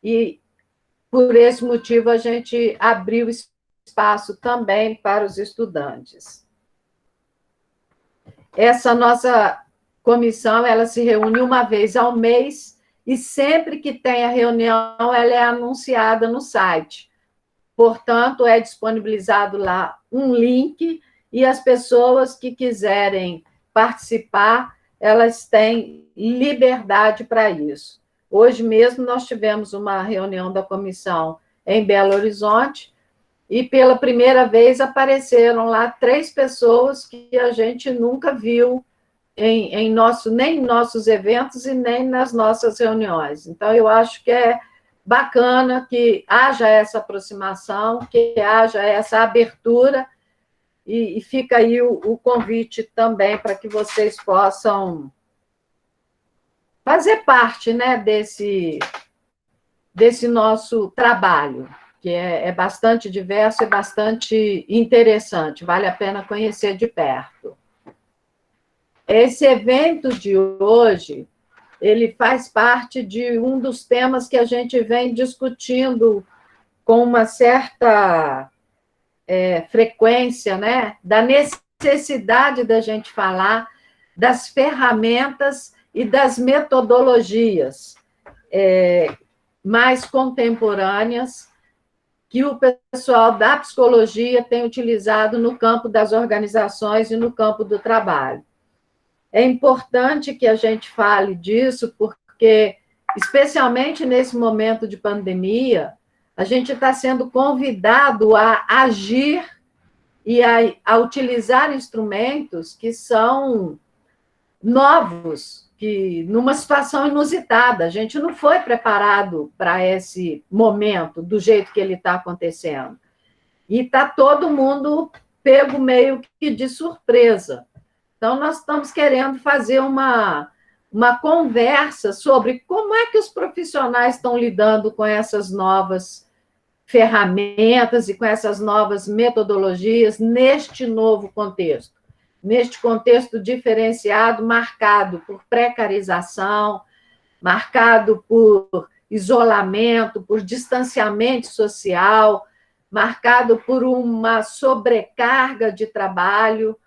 e, por esse motivo, a gente abriu espaço também para os estudantes. Essa nossa comissão, ela se reúne uma vez ao mês, e sempre que tem a reunião, ela é anunciada no site. Portanto, é disponibilizado lá um link, e as pessoas que quiserem participar, elas têm liberdade para isso. Hoje mesmo nós tivemos uma reunião da comissão em Belo Horizonte, e pela primeira vez apareceram lá 3 pessoas que a gente nunca viu nem em nossos eventos e nem nas nossas reuniões. Então, eu acho que é bacana que haja essa aproximação, que haja essa abertura, e fica aí o convite também para que vocês possam fazer parte, né, desse nosso trabalho, que é bastante diverso e bastante interessante, vale a pena conhecer de perto. Esse evento de hoje, ele faz parte de um dos temas que a gente vem discutindo com uma certa frequência, né, da necessidade da gente falar das ferramentas e das metodologias mais contemporâneas que o pessoal da psicologia tem utilizado no campo das organizações e no campo do trabalho. É importante que a gente fale disso, porque, especialmente nesse momento de pandemia, a gente está sendo convidado a agir e a utilizar instrumentos que são novos, que numa situação inusitada. A gente não foi preparado para esse momento do jeito que ele está acontecendo. E está todo mundo pego meio que de surpresa. Então, nós estamos querendo fazer uma conversa sobre como é que os profissionais estão lidando com essas novas ferramentas e com essas novas metodologias neste novo contexto. Neste contexto diferenciado, marcado por precarização, marcado por isolamento, por distanciamento social, marcado por uma sobrecarga de trabalho,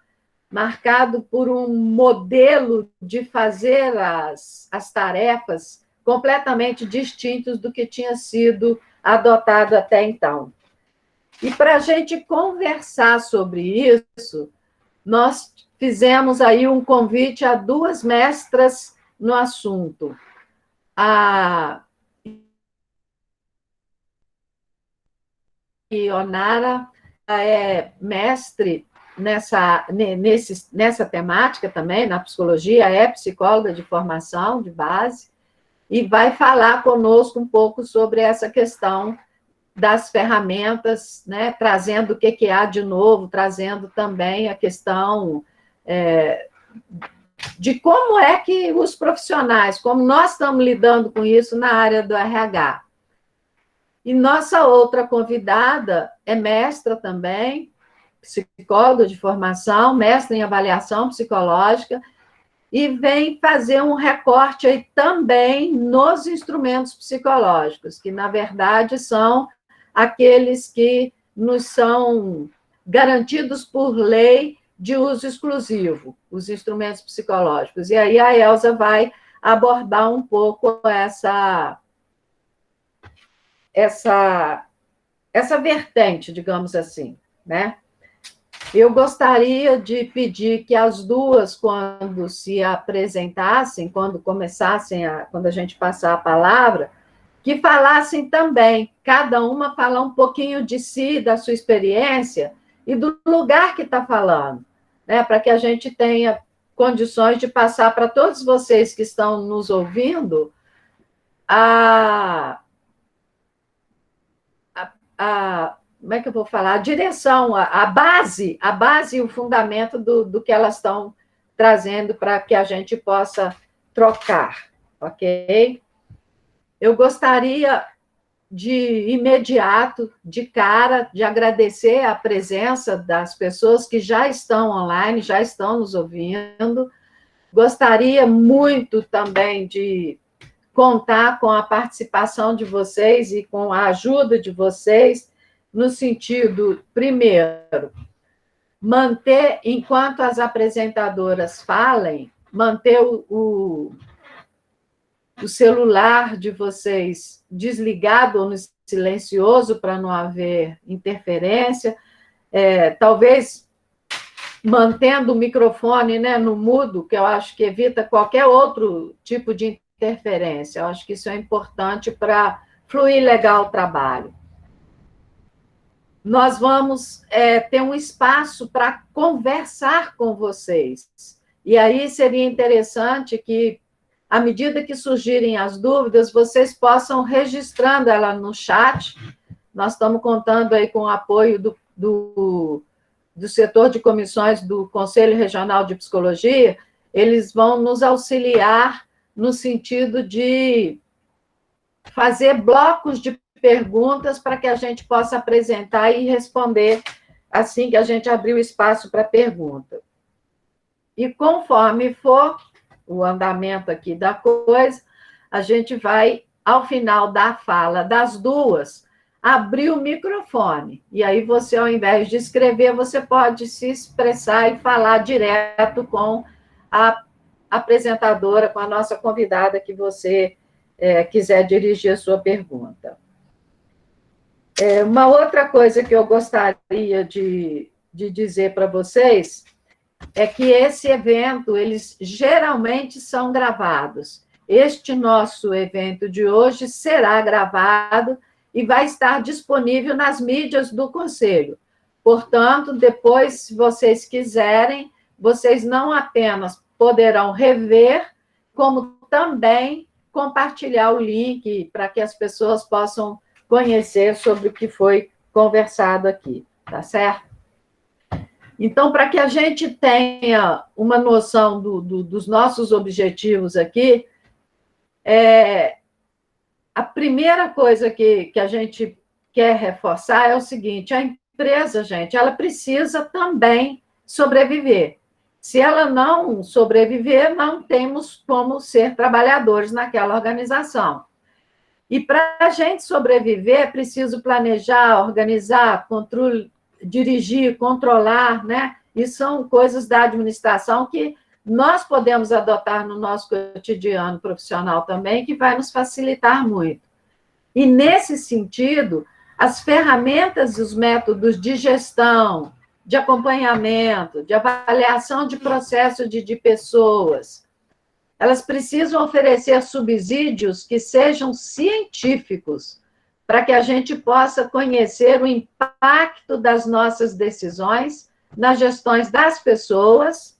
marcado por um modelo de fazer as tarefas completamente distintos do que tinha sido adotado até então. E para a gente conversar sobre isso, nós fizemos aí um convite a 2 mestras no assunto. A Ionara é mestre nessa temática também, na psicologia, é psicóloga de formação, de base, e vai falar conosco um pouco sobre essa questão das ferramentas, né, trazendo o que há de novo, trazendo também a questão de como é que os profissionais, como nós estamos lidando com isso na área do RH. E nossa outra convidada é mestra também, psicóloga de formação, mestre em avaliação psicológica, e vem fazer um recorte aí também nos instrumentos psicológicos, que, na verdade, são aqueles que nos são garantidos por lei de uso exclusivo, os instrumentos psicológicos. E aí a Elza vai abordar um pouco essa vertente, digamos assim, né? Eu gostaria de pedir que as duas, quando se apresentassem, quando a gente passar a palavra, que falassem também, cada uma falar um pouquinho de si, da sua experiência e do lugar que está falando, né? Para que a gente tenha condições de passar para todos vocês que estão nos ouvindo como é que eu vou falar? A direção, a base e o fundamento do que elas estão trazendo para que a gente possa trocar, ok? Eu gostaria de imediato, de cara, de agradecer a presença das pessoas que já estão online, já estão nos ouvindo. Gostaria muito também de contar com a participação de vocês e com a ajuda de vocês, no sentido, primeiro, manter, enquanto as apresentadoras falem, manter o celular de vocês desligado ou no silencioso para não haver interferência, talvez mantendo o microfone, né, no mudo, que eu acho que evita qualquer outro tipo de interferência. Eu acho que isso é importante para fluir legal o trabalho. Nós vamos ter um espaço para conversar com vocês. E aí seria interessante que, à medida que surgirem as dúvidas, vocês possam registrando ela no chat. Nós estamos contando aí com o apoio do setor de comissões do Conselho Regional de Psicologia. Eles vão nos auxiliar no sentido de fazer blocos de perguntas para que a gente possa apresentar e responder assim que a gente abrir o espaço para pergunta. E conforme for o andamento aqui da coisa, a gente vai, ao final da fala das duas, abrir o microfone. E aí você, ao invés de escrever, você pode se expressar e falar direto com a apresentadora, com a nossa convidada que você quiser dirigir a sua pergunta. Uma outra coisa que eu gostaria de dizer para vocês é que esse evento, eles geralmente são gravados. Este nosso evento de hoje será gravado e vai estar disponível nas mídias do Conselho. Portanto, depois, se vocês quiserem, vocês não apenas poderão rever, como também compartilhar o link para que as pessoas possam conhecer sobre o que foi conversado aqui, tá certo? Então, para que a gente tenha uma noção dos nossos objetivos aqui, a primeira coisa que a gente quer reforçar é o seguinte: a empresa, gente, ela precisa também sobreviver. Se ela não sobreviver, não temos como ser trabalhadores naquela organização. E para a gente sobreviver, é preciso planejar, organizar, dirigir, controlar, né? E são coisas da administração que nós podemos adotar no nosso cotidiano profissional também, que vai nos facilitar muito. E, nesse sentido, as ferramentas e os métodos de gestão, de acompanhamento, de avaliação de processo de pessoas, elas precisam oferecer subsídios que sejam científicos, para que a gente possa conhecer o impacto das nossas decisões nas gestões das pessoas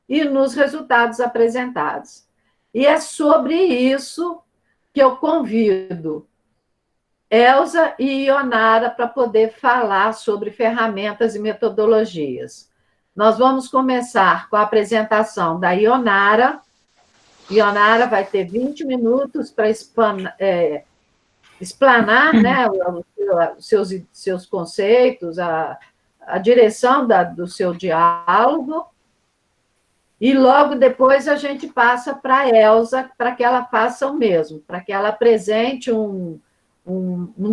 e nos resultados apresentados. E é sobre isso que eu convido Elza e Ionara para poder falar sobre ferramentas e metodologias. Nós vamos começar com a apresentação da Ionara. Ionara vai ter 20 minutos para explanar, né, os seus conceitos, a direção do seu diálogo, e logo depois a gente passa para a Elza, para que ela faça o mesmo, para que ela apresente um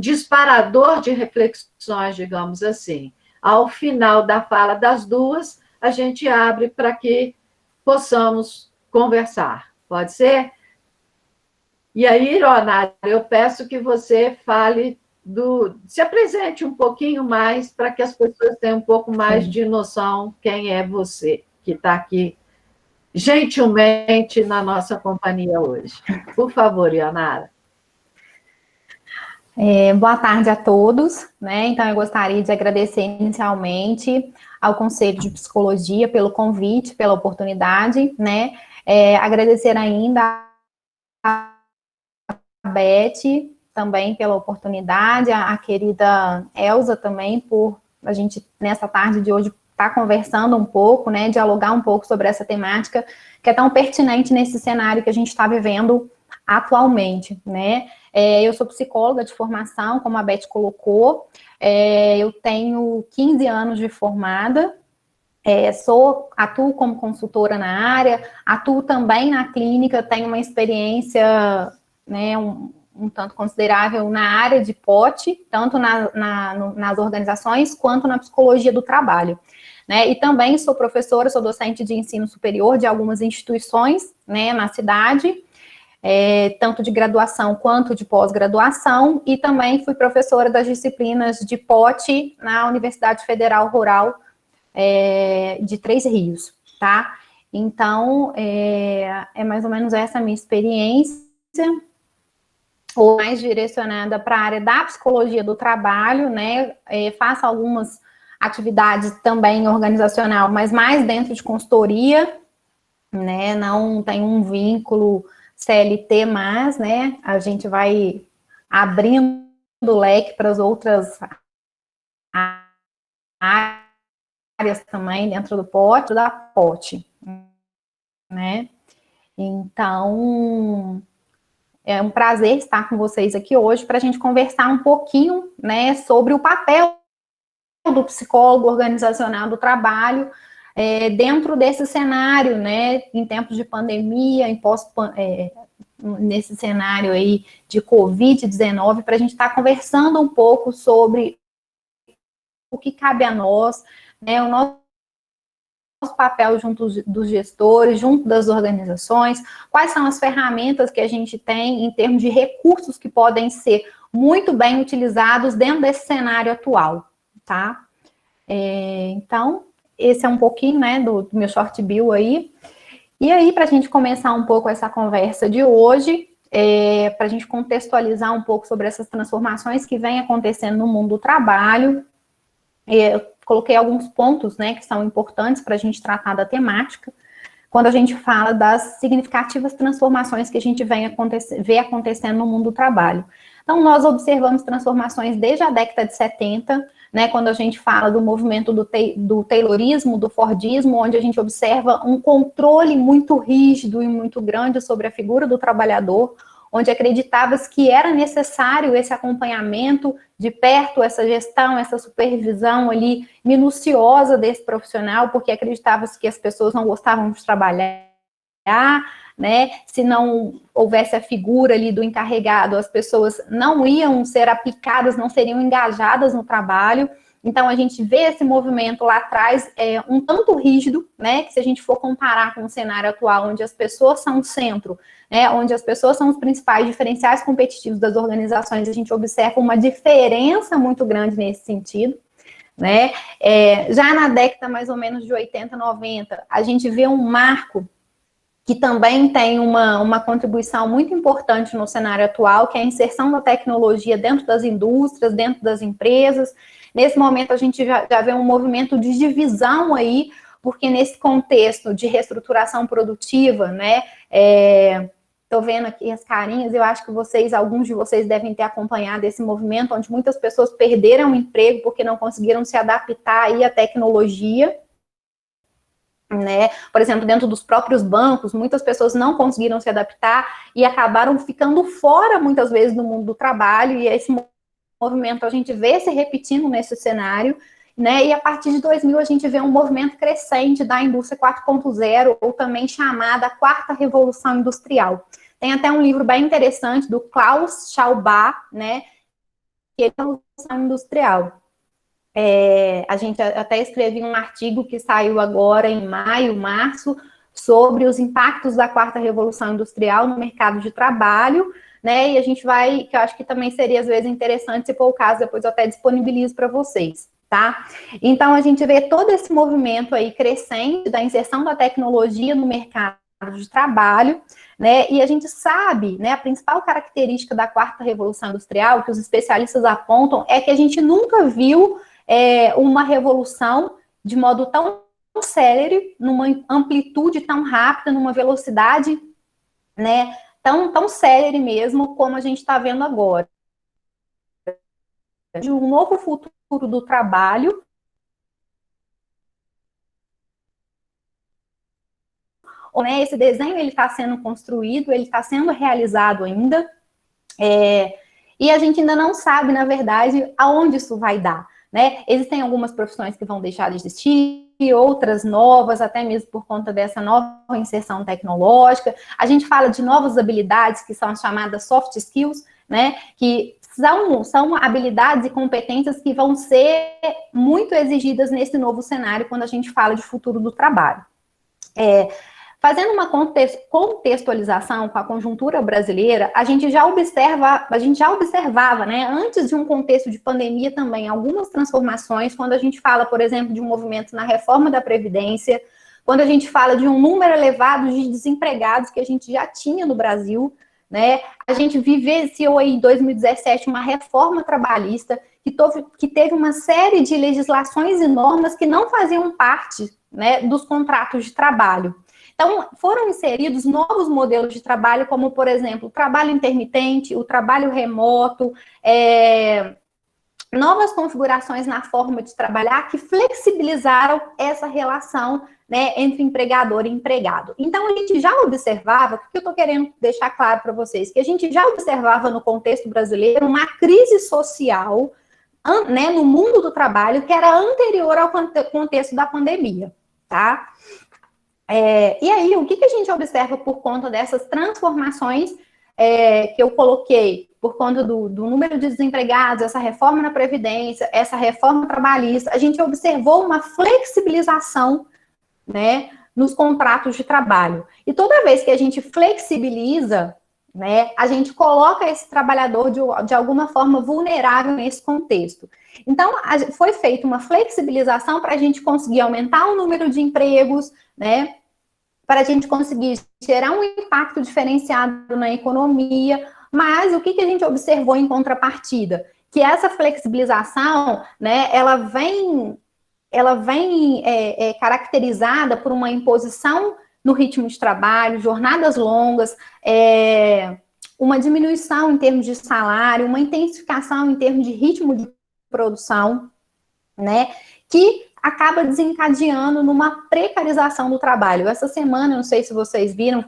disparador de reflexões, digamos assim. Ao final da fala das duas, a gente abre para que possamos conversar. Pode ser? E aí, Ionara, eu peço que você fale se apresente um pouquinho mais para que as pessoas tenham um pouco mais de noção quem é você, que está aqui gentilmente na nossa companhia hoje. Por favor, Ionara. Boa tarde a todos, né? Então, eu gostaria de agradecer inicialmente ao Conselho de Psicologia pelo convite, pela oportunidade, né? Agradecer ainda a Beth também pela oportunidade, a querida Elza também, por a gente, nessa tarde de hoje, estar conversando um pouco, né? Dialogar um pouco sobre essa temática que é tão pertinente nesse cenário que a gente está vivendo atualmente, né? Eu sou psicóloga de formação, como a Beth colocou, eu tenho 15 anos de formada, atuo como consultora na área, atuo também na clínica, tenho uma experiência né, um tanto considerável na área de POT, tanto nas organizações quanto na psicologia do trabalho. Né? E também sou professora, sou docente de ensino superior de algumas instituições, né, na cidade, tanto de graduação quanto de pós-graduação, e também fui professora das disciplinas de POT na Universidade Federal Rural de Três Rios, tá? Então, é mais ou menos essa a minha experiência, ou mais direcionada para a área da psicologia do trabalho, né? Faço algumas atividades também organizacional, mas mais dentro de consultoria, né? Não tem um vínculo CLT, mas, né? A gente vai abrindo o leque para as outras áreas também dentro do POT, da POT, né? Então, é um prazer estar com vocês aqui hoje para a gente conversar um pouquinho, né, sobre o papel do psicólogo organizacional do trabalho dentro desse cenário, né, em tempos de pandemia, nesse cenário aí de Covid-19, para a gente estar conversando um pouco sobre o que cabe a nós, né, o nosso papel junto dos gestores, junto das organizações, quais são as ferramentas que a gente tem em termos de recursos que podem ser muito bem utilizados dentro desse cenário atual, tá? Então, esse é um pouquinho, né, do meu short bill aí. E aí, para a gente começar um pouco essa conversa de hoje, para a gente contextualizar um pouco sobre essas transformações que vêm acontecendo no mundo do trabalho, eu coloquei alguns pontos, né, que são importantes para a gente tratar da temática, quando a gente fala das significativas transformações que a gente vê acontecendo no mundo do trabalho. Então, nós observamos transformações desde a década de 70, né, quando a gente fala do movimento do Taylorismo, do Fordismo, onde a gente observa um controle muito rígido e muito grande sobre a figura do trabalhador, onde acreditava-se que era necessário esse acompanhamento de perto, essa gestão, essa supervisão ali minuciosa desse profissional, porque acreditava-se que as pessoas não gostavam de trabalhar, né? Se não houvesse a figura ali do encarregado, as pessoas não iam ser aplicadas, não seriam engajadas no trabalho. Então, a gente vê esse movimento lá atrás um tanto rígido, né, que se a gente for comparar com o cenário atual, onde as pessoas são o centro, né, onde as pessoas são os principais diferenciais competitivos das organizações, a gente observa uma diferença muito grande nesse sentido, né. Já na década mais ou menos de 80, 90, a gente vê um marco que também tem uma contribuição muito importante no cenário atual, que é a inserção da tecnologia dentro das indústrias, dentro das empresas. Nesse momento, a gente já vê um movimento de divisão aí, porque nesse contexto de reestruturação produtiva, né, estou vendo aqui as carinhas, eu acho que alguns de vocês devem ter acompanhado esse movimento, onde muitas pessoas perderam o emprego porque não conseguiram se adaptar aí à tecnologia, né? Por exemplo, dentro dos próprios bancos, muitas pessoas não conseguiram se adaptar e acabaram ficando fora, muitas vezes, do mundo do trabalho, e esse movimento a gente vê se repetindo nesse cenário, né? E a partir de 2000 a gente vê um movimento crescente da indústria 4.0, ou também chamada Quarta Revolução Industrial. Tem até um livro bem interessante do Klaus Schwab, né? Que é a Revolução Industrial. A gente até escreveu um artigo que saiu agora em maio, março, sobre os impactos da quarta revolução industrial no mercado de trabalho, né? E a gente vai, que eu acho que também seria às vezes interessante, se for o caso, depois eu até disponibilizo para vocês, tá? Então a gente vê todo esse movimento aí crescente da inserção da tecnologia no mercado de trabalho, né? E a gente sabe, né, a principal característica da quarta revolução industrial, que os especialistas apontam, é que a gente nunca viu uma revolução de modo tão célere, numa amplitude tão rápida, numa velocidade, né, tão célere mesmo, como a gente está vendo agora. De um novo futuro do trabalho, né, esse desenho ele está sendo construído, ele está sendo realizado ainda, e a gente ainda não sabe, na verdade, aonde isso vai dar. Né? Existem algumas profissões que vão deixar de existir, outras novas, até mesmo por conta dessa nova inserção tecnológica. A gente fala de novas habilidades, que são as chamadas soft skills, né, que são habilidades e competências que vão ser muito exigidas nesse novo cenário quando a gente fala de futuro do trabalho. Fazendo uma contextualização com a conjuntura brasileira, a gente já observava, né, antes de um contexto de pandemia também, algumas transformações, quando a gente fala, por exemplo, de um movimento na reforma da Previdência, quando a gente fala de um número elevado de desempregados que a gente já tinha no Brasil, né, a gente vivenciou aí em 2017 uma reforma trabalhista que teve uma série de legislações e normas que não faziam parte, né, dos contratos de trabalho. Então, foram inseridos novos modelos de trabalho, como, por exemplo, o trabalho intermitente, o trabalho remoto, novas configurações na forma de trabalhar que flexibilizaram essa relação, né, entre empregador e empregado. Então, a gente já observava, o que eu estou querendo deixar claro para vocês, que a gente já observava no contexto brasileiro uma crise social, né, no mundo do trabalho que era anterior ao contexto da pandemia, tá? E aí, o que a gente observa por conta dessas transformações que eu coloquei, por conta do número de desempregados, essa reforma na Previdência, essa reforma trabalhista, a gente observou uma flexibilização, né, nos contratos de trabalho. E toda vez que a gente flexibiliza, né, a gente coloca esse trabalhador de alguma forma vulnerável nesse contexto. Então, foi feita uma flexibilização para a gente conseguir aumentar o número de empregos, né, para a gente conseguir gerar um impacto diferenciado na economia, mas o que a gente observou em contrapartida? Que essa flexibilização, né, ela vem caracterizada por uma imposição no ritmo de trabalho, jornadas longas, uma diminuição em termos de salário, uma intensificação em termos de ritmo de produção, né, que acaba desencadeando numa precarização do trabalho. Essa semana, não sei se vocês viram,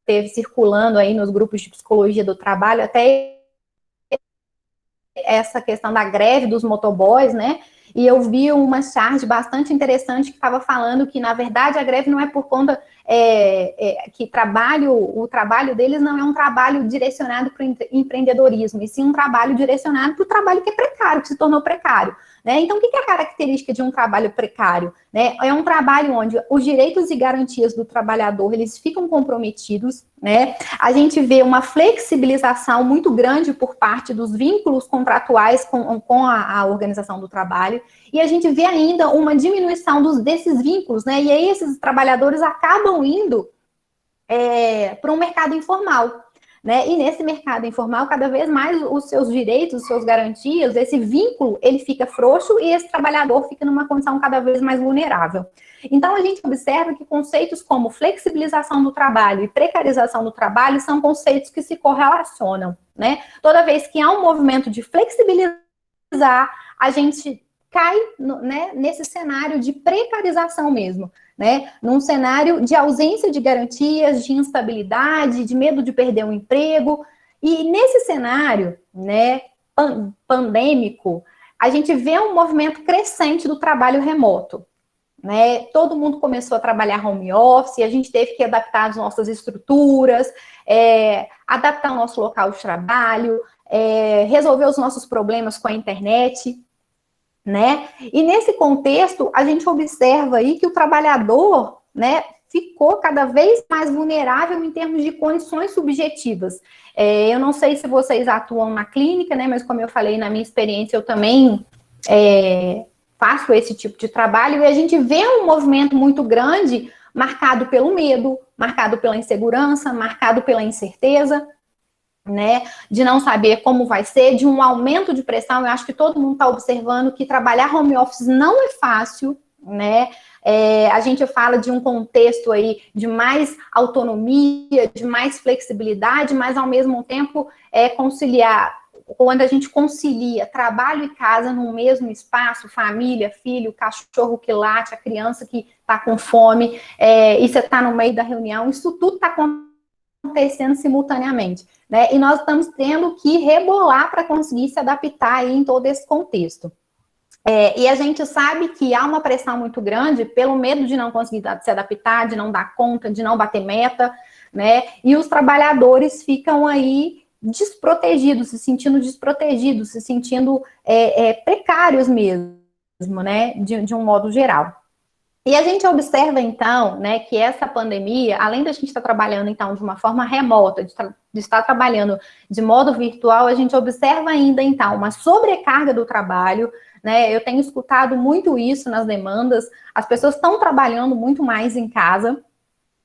teve circulando aí nos grupos de psicologia do trabalho, até essa questão da greve dos motoboys, né, e eu vi uma charge bastante interessante que estava falando que, na verdade, a greve não é por conta que o trabalho deles não é um trabalho direcionado para o empreendedorismo, e sim um trabalho direcionado para o trabalho que é precário, que se tornou precário. Né? Então, o que é a característica de um trabalho precário? Né? É um trabalho onde os direitos e garantias do trabalhador, eles ficam comprometidos, né? A gente vê uma flexibilização muito grande por parte dos vínculos contratuais com a organização do trabalho, e a gente vê ainda uma diminuição desses vínculos, né? E aí esses trabalhadores acabam indo para um mercado informal. Né? E nesse mercado informal, cada vez mais os seus direitos, os seus garantias, esse vínculo, ele fica frouxo e esse trabalhador fica numa condição cada vez mais vulnerável. Então, a gente observa que conceitos como flexibilização do trabalho e precarização do trabalho são conceitos que se correlacionam, né? Toda vez que há um movimento de flexibilizar, a gente cai nesse cenário de precarização mesmo, né? Num cenário de ausência de garantias, de instabilidade, de medo de perder um emprego. E nesse cenário, né, pandêmico, a gente vê um movimento crescente do trabalho remoto. Né? Todo mundo começou a trabalhar home office, a gente teve que adaptar as nossas estruturas, adaptar o nosso local de trabalho, resolver os nossos problemas com a internet. Né? E nesse contexto, a gente observa aí que o trabalhador, né, ficou cada vez mais vulnerável em termos de condições subjetivas. Eu não sei se vocês atuam na clínica, né, mas como eu falei, na minha experiência, eu também faço esse tipo de trabalho, e a gente vê um movimento muito grande marcado pelo medo, marcado pela insegurança, marcado pela incerteza, né, de não saber como vai ser, de um aumento de pressão. Eu acho que todo mundo está observando que trabalhar home office não é fácil, né, a gente fala de um contexto aí de mais autonomia, de mais flexibilidade, mas ao mesmo tempo quando a gente concilia trabalho e casa no mesmo espaço, família, filho, cachorro que late, a criança que está com fome, e você está no meio da reunião, isso tudo está acontecendo simultaneamente, né? E nós estamos tendo que rebolar para conseguir se adaptar aí em todo esse contexto. E a gente sabe que há uma pressão muito grande pelo medo de não conseguir se adaptar, de não dar conta, de não bater meta, né? E os trabalhadores ficam aí desprotegidos, se sentindo precários mesmo, né? De um modo geral. E a gente observa, então, né, que essa pandemia, além da gente estar trabalhando, então, de uma forma remota, de estar trabalhando de modo virtual, a gente observa ainda, então, uma sobrecarga do trabalho, né? Eu tenho escutado muito isso nas demandas, as pessoas estão trabalhando muito mais em casa,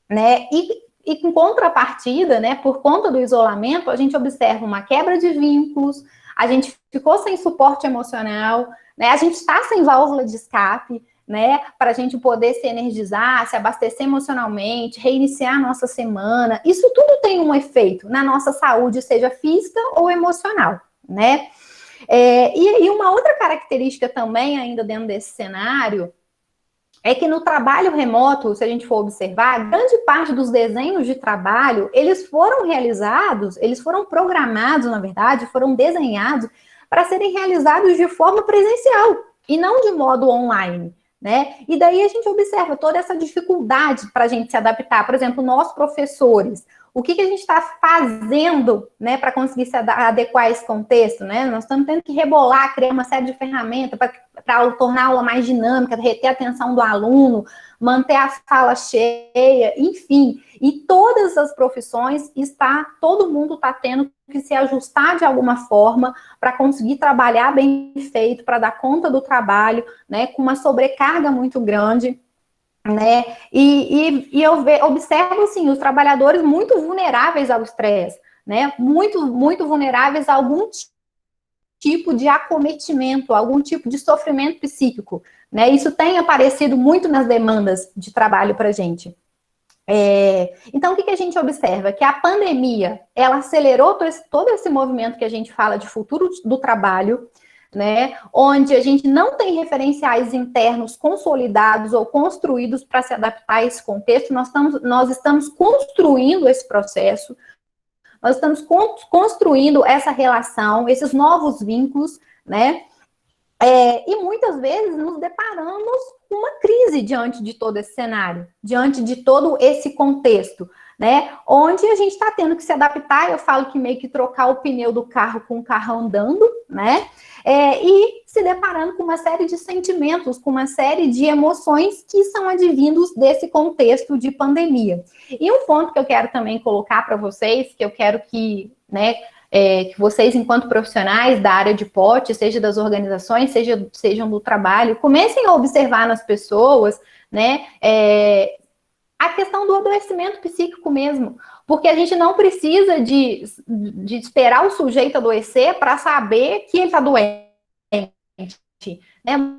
né? E em contrapartida, né, por conta do isolamento, a gente observa uma quebra de vínculos, a gente ficou sem suporte emocional, né? A gente está sem válvula de escape, né, para a gente poder se energizar, se abastecer emocionalmente, reiniciar a nossa semana. Isso tudo tem um efeito na nossa saúde, seja física ou emocional, né? E uma outra característica também, ainda dentro desse cenário, é que no trabalho remoto, se a gente for observar, grande parte dos desenhos de trabalho, eles foram realizados, eles foram programados, na verdade, foram desenhados para serem realizados de forma presencial e não de modo online, né? E daí a gente observa toda essa dificuldade para a gente se adaptar. Por exemplo, nós professores, o que a gente está fazendo, né, para conseguir se adequar a esse contexto, né? Nós estamos tendo que rebolar, criar uma série de ferramentas para tornar a aula mais dinâmica, reter a atenção do aluno, manter a sala cheia, enfim. E todas as profissões, todo mundo está tendo que se ajustar de alguma forma para conseguir trabalhar bem feito, para dar conta do trabalho, né, com uma sobrecarga muito grande, né? E eu observo, assim, os trabalhadores muito vulneráveis ao estresse, né? Muito vulneráveis a algum tipo de acometimento, algum tipo de sofrimento psíquico, né? Isso tem aparecido muito nas demandas de trabalho para a gente. Então, o que a gente observa? Que a pandemia, ela acelerou todo esse movimento que a gente fala de futuro do trabalho, né? Onde a gente não tem referenciais internos consolidados ou construídos para se adaptar a esse contexto. Nós estamos construindo esse processo, nós estamos construindo essa relação, esses novos vínculos, né? E muitas vezes nos deparamos com uma crise diante de todo esse cenário, diante de todo esse contexto, né? Onde a gente está tendo que se adaptar, eu falo que meio que trocar o pneu do carro com o carro andando, né? E se deparando com uma série de sentimentos, com uma série de emoções que são advindos desse contexto de pandemia. E um ponto que eu quero também colocar para vocês, que eu quero que, né, que vocês, enquanto profissionais da área de POT, seja das organizações, sejam do trabalho, comecem a observar nas pessoas, né, a questão do adoecimento psíquico mesmo, porque a gente não precisa de esperar o sujeito adoecer para saber que ele está doente, né?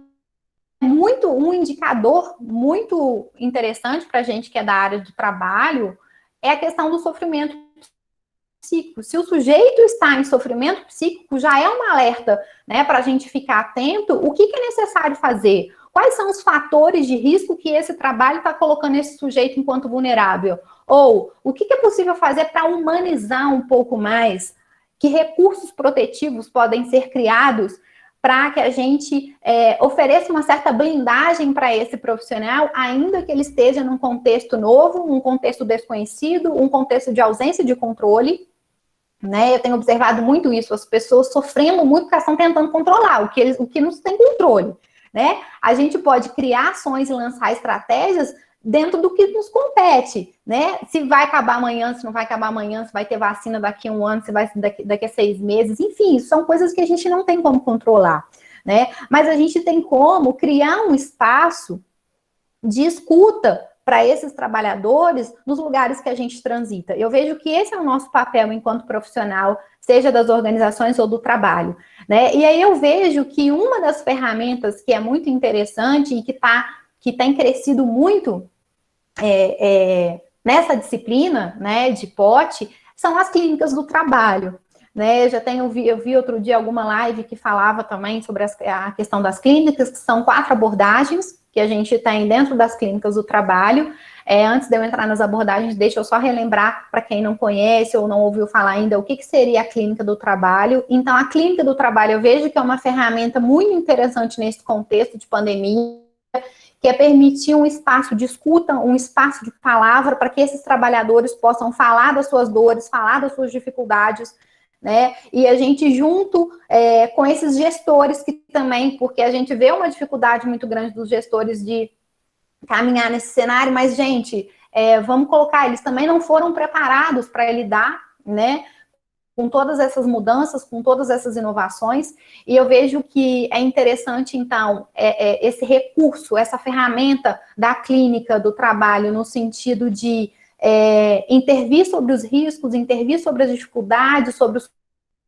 Um indicador muito interessante para a gente que é da área do trabalho é a questão do sofrimento psíquico. Se o sujeito está em sofrimento psíquico, já é um alerta, né, para a gente ficar atento. O que é necessário fazer? Quais são os fatores de risco que esse trabalho está colocando esse sujeito enquanto vulnerável? Ou o que é possível fazer para humanizar um pouco mais? Que recursos protetivos podem ser criados para que a gente ofereça uma certa blindagem para esse profissional, ainda que ele esteja num contexto novo, um contexto desconhecido, um contexto de ausência de controle, né? Eu tenho observado muito isso, as pessoas sofrendo muito porque estão tentando controlar o que não tem controle, né? A gente pode criar ações e lançar estratégias dentro do que nos compete, né? Se vai acabar amanhã, se não vai acabar amanhã, se vai ter vacina daqui a um ano, se vai daqui a 6 meses, enfim, são coisas que a gente não tem como controlar, né? Mas a gente tem como criar um espaço de escuta para esses trabalhadores nos lugares que a gente transita. Eu vejo que esse é o nosso papel enquanto profissional, seja das organizações ou do trabalho, né? E aí eu vejo que uma das ferramentas que é muito interessante e que tem crescido muito nessa disciplina, né, de POT, são as clínicas do trabalho, né? Eu vi outro dia alguma live que falava também sobre a questão das clínicas, que são 4 abordagens que a gente tem dentro das clínicas do trabalho. Antes de eu entrar nas abordagens, deixa eu só relembrar para quem não conhece ou não ouviu falar ainda o que seria a clínica do trabalho. Então, a clínica do trabalho eu vejo que é uma ferramenta muito interessante nesse contexto de pandemia, que é permitir um espaço de escuta, um espaço de palavra para que esses trabalhadores possam falar das suas dores, falar das suas dificuldades, né? E a gente junto com esses gestores que também, porque a gente vê uma dificuldade muito grande dos gestores de caminhar nesse cenário, mas, gente, vamos colocar, eles também não foram preparados para lidar, né, com todas essas mudanças, com todas essas inovações, e eu vejo que é interessante, então, esse recurso, essa ferramenta da clínica, do trabalho, no sentido de intervir sobre os riscos, intervir sobre as dificuldades, sobre o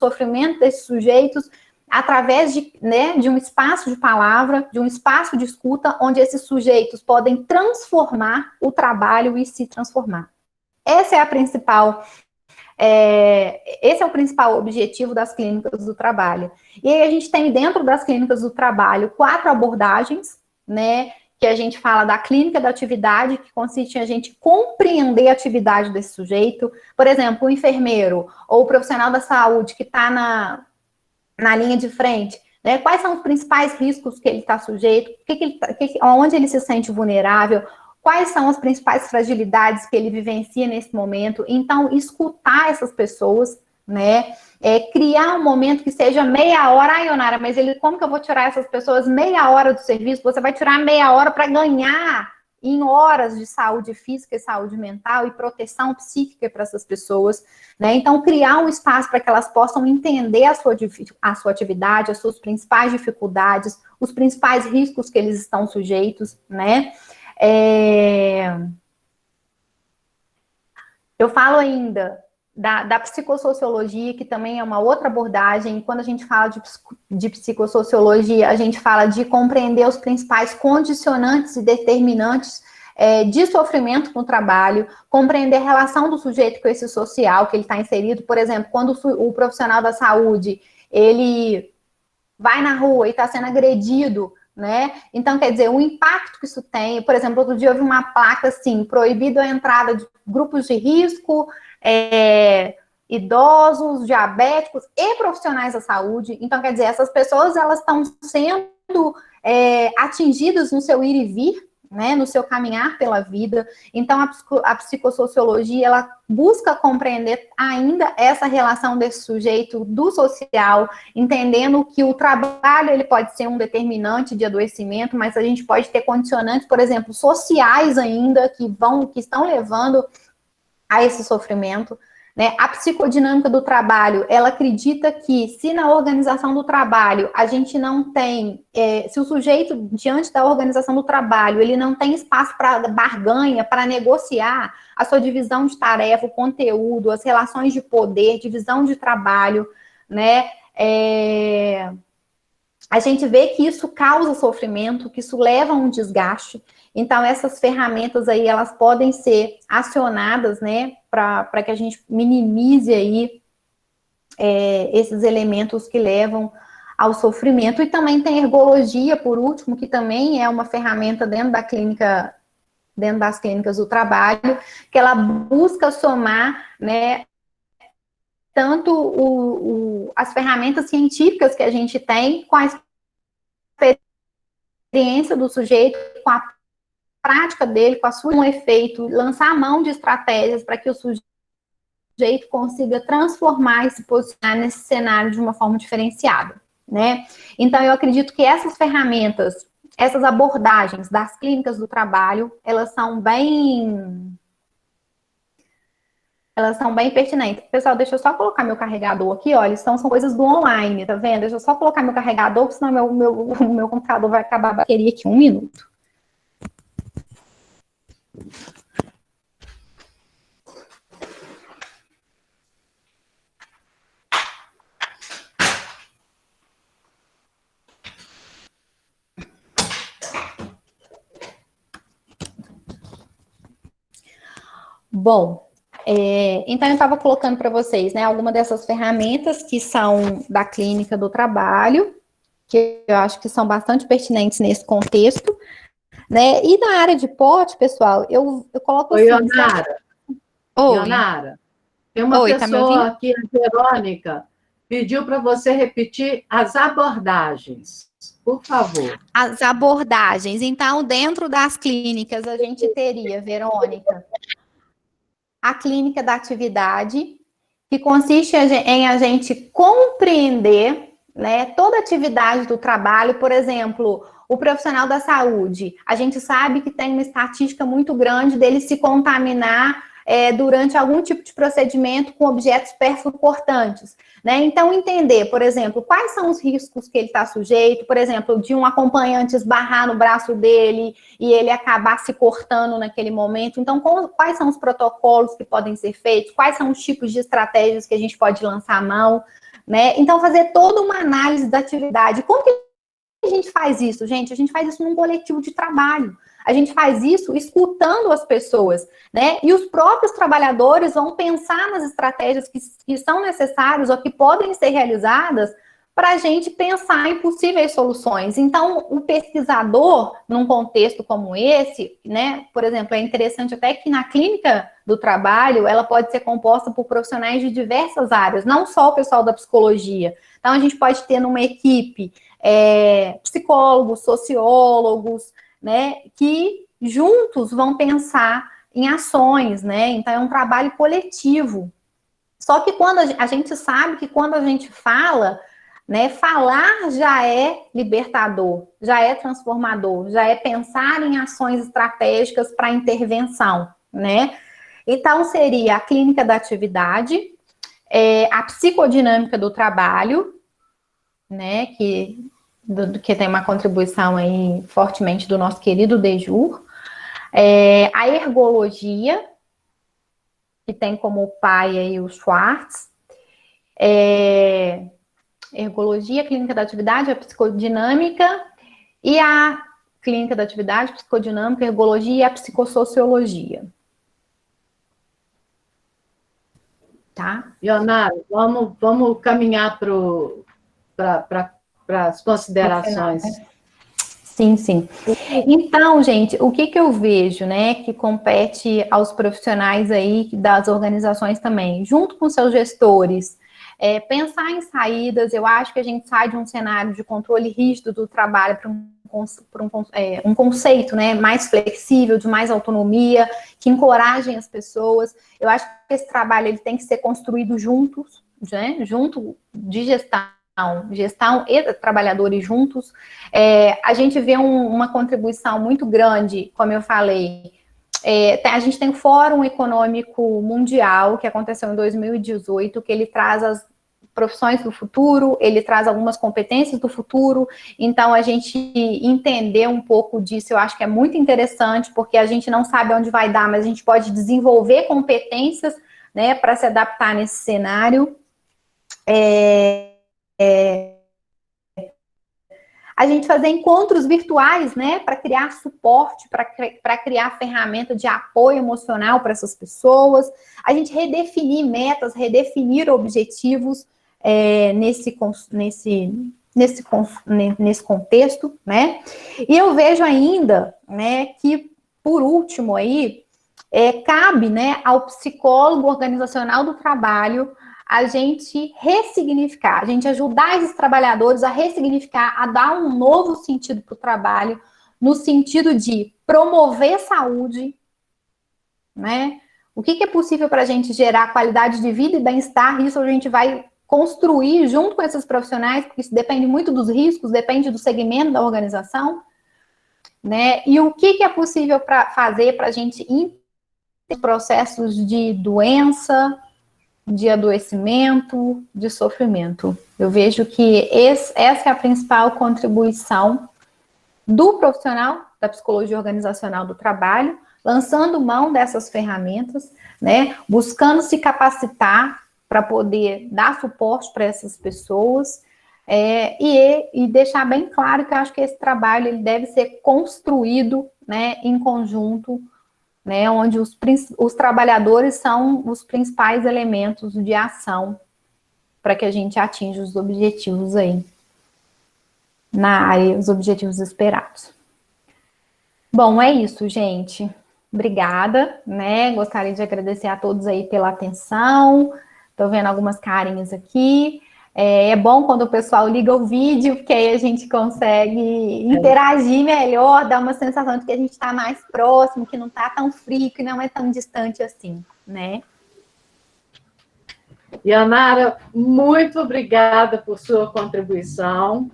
sofrimento desses sujeitos, através de um espaço de palavra, de um espaço de escuta, onde esses sujeitos podem transformar o trabalho e se transformar. Esse é o principal objetivo das clínicas do trabalho. E aí a gente tem dentro das clínicas do trabalho 4 abordagens, né, que a gente fala da clínica da atividade, que consiste em a gente compreender a atividade desse sujeito. Por exemplo, o enfermeiro ou o profissional da saúde que está na linha de frente, né? Quais são os principais riscos que ele está sujeito, onde ele se sente vulnerável, quais são as principais fragilidades que ele vivencia nesse momento. Então, escutar essas pessoas, né? Criar um momento que seja meia hora. Ai, Ionara, mas como que eu vou tirar essas pessoas meia hora do serviço? Você vai tirar meia hora para ganhar em horas de saúde física e saúde mental e proteção psíquica para essas pessoas, né? Então, criar um espaço para que elas possam entender a sua atividade, as suas principais dificuldades, os principais riscos que eles estão sujeitos, né? Eu falo ainda da psicossociologia, que também é uma outra abordagem. Quando a gente fala de psicossociologia, a gente fala de compreender os principais condicionantes e determinantes de sofrimento com o trabalho, compreender a relação do sujeito com esse social que ele está inserido. Por exemplo, quando o profissional da saúde, ele vai na rua e está sendo agredido, né? Então, quer dizer, o impacto que isso tem. Por exemplo, outro dia eu vi uma placa assim, proibido a entrada de grupos de risco, idosos, diabéticos e profissionais da saúde. Então, quer dizer, essas pessoas, elas estão sendo atingidas no seu ir e vir, né, no seu caminhar pela vida. Então, a psicossociologia, ela busca compreender ainda essa relação desse sujeito do social, entendendo que o trabalho, ele pode ser um determinante de adoecimento, mas a gente pode ter condicionantes, por exemplo, sociais ainda, que estão levando a esse sofrimento, né? A psicodinâmica do trabalho, ela acredita que se na organização do trabalho a gente não tem, se o sujeito diante da organização do trabalho, ele não tem espaço para barganha, para negociar a sua divisão de tarefa, o conteúdo, as relações de poder, divisão de trabalho, né? A gente vê que isso causa sofrimento, que isso leva a um desgaste. Então, essas ferramentas aí, elas podem ser acionadas, né, para que a gente minimize aí esses elementos que levam ao sofrimento. E também tem ergologia, por último, que também é uma ferramenta dentro das clínicas do trabalho, que ela busca somar, né, tanto as ferramentas científicas que a gente tem com a experiência do sujeito, com a prática dele, com a sua efeito, lançar a mão de estratégias para que o sujeito consiga transformar e se posicionar nesse cenário de uma forma diferenciada, né? Então, eu acredito que essas ferramentas, essas abordagens das clínicas do trabalho, elas são bem pertinentes. Pessoal, deixa eu só colocar meu carregador aqui, olha, são coisas do online, tá vendo? Deixa eu só colocar meu carregador, senão o meu computador vai acabar a bateria aqui, 1 minuto. Bom, Então, eu estava colocando para vocês, né, algumas dessas ferramentas que são da clínica do trabalho, que eu acho que são bastante pertinentes nesse contexto, né? E na área de porte, pessoal, eu coloco Oi, assim, Ionara. Oi. Ionara, tem uma Oi, tá me ouvindo? pessoa aqui, a Verônica, pediu para você repetir as abordagens, por favor. As abordagens. Então, dentro das clínicas, a gente teria, Verônica, a clínica da atividade, que consiste em a gente compreender, né, toda a atividade do trabalho. Por exemplo, o profissional da saúde, a gente sabe que tem uma estatística muito grande dele se contaminar durante algum tipo de procedimento com objetos perfurocortantes, né? Então, entender, por exemplo, quais são os riscos que ele está sujeito, por exemplo, de um acompanhante esbarrar no braço dele e ele acabar se cortando naquele momento. Então, quais são os protocolos que podem ser feitos, quais são os tipos de estratégias que a gente pode lançar a mão, né? Então, fazer toda uma análise da atividade. Como que a gente faz isso, gente? A gente faz isso num coletivo de trabalho. A gente faz isso escutando as pessoas, né? E os próprios trabalhadores vão pensar nas estratégias que são necessárias ou que podem ser realizadas para a gente pensar em possíveis soluções. Então, o pesquisador, num contexto como esse, né? Por exemplo, é interessante até que na clínica do trabalho, ela pode ser composta por profissionais de diversas áreas, não só o pessoal da psicologia. Então, a gente pode ter numa equipe psicólogos, sociólogos, né, que juntos vão pensar em ações, né? Então, é um trabalho coletivo. Só que quando a gente sabe que quando a gente fala, né, falar já é libertador, já é transformador, já é pensar em ações estratégicas para intervenção, né? Então, seria a clínica da atividade, a psicodinâmica do trabalho, né, que tem uma contribuição aí fortemente do nosso querido Dejur, a ergologia, que tem como pai aí o Schwartz, ergologia, clínica da atividade, a psicodinâmica, e a clínica da atividade, psicodinâmica, ergologia e a psicossociologia. Tá? Ionara, vamos caminhar para as considerações. Final, né? Sim, sim. Então, gente, o que eu vejo, né, que compete aos profissionais aí das organizações também, junto com seus gestores, pensar em saídas. Eu acho que a gente sai de um cenário de controle rígido do trabalho para um conceito, né, mais flexível, de mais autonomia, que encorajem as pessoas. Eu acho que esse trabalho ele tem que ser construído juntos, né, junto de gestão e trabalhadores juntos. A gente vê uma contribuição muito grande, como eu falei. A gente tem o Fórum Econômico Mundial, que aconteceu em 2018, que ele traz as profissões do futuro, ele traz algumas competências do futuro. Então, a gente entender um pouco disso, eu acho que é muito interessante, porque a gente não sabe onde vai dar, mas a gente pode desenvolver competências, né, para se adaptar nesse cenário. A gente fazer encontros virtuais, né, para criar suporte, para criar ferramenta de apoio emocional para essas pessoas, a gente redefinir metas, redefinir objetivos nesse contexto, né, e eu vejo ainda, né, que, por último aí, cabe, né, ao psicólogo organizacional do trabalho a gente ressignificar, a gente ajudar esses trabalhadores a ressignificar, a dar um novo sentido para o trabalho, no sentido de promover saúde, né? O que é possível para a gente gerar qualidade de vida e bem-estar? Isso a gente vai construir junto com esses profissionais, porque isso depende muito dos riscos, depende do segmento da organização, né? E o que é possível fazer para a gente entender processos de doença, de adoecimento, de sofrimento. Eu vejo que essa é a principal contribuição do profissional da psicologia organizacional do trabalho, lançando mão dessas ferramentas, né, buscando se capacitar para poder dar suporte para essas pessoas, e deixar bem claro que eu acho que esse trabalho ele deve ser construído, né, em conjunto, né, onde os trabalhadores são os principais elementos de ação para que a gente atinja os objetivos aí na área, os objetivos esperados. Bom, é isso, gente. Obrigada, né? Gostaria de agradecer a todos aí pela atenção. Estou vendo algumas carinhas aqui. É bom quando o pessoal liga o vídeo, porque aí a gente consegue interagir melhor, dar uma sensação de que a gente está mais próximo, que não está tão frio, que não é tão distante assim, né? Ionara, muito obrigada por sua contribuição.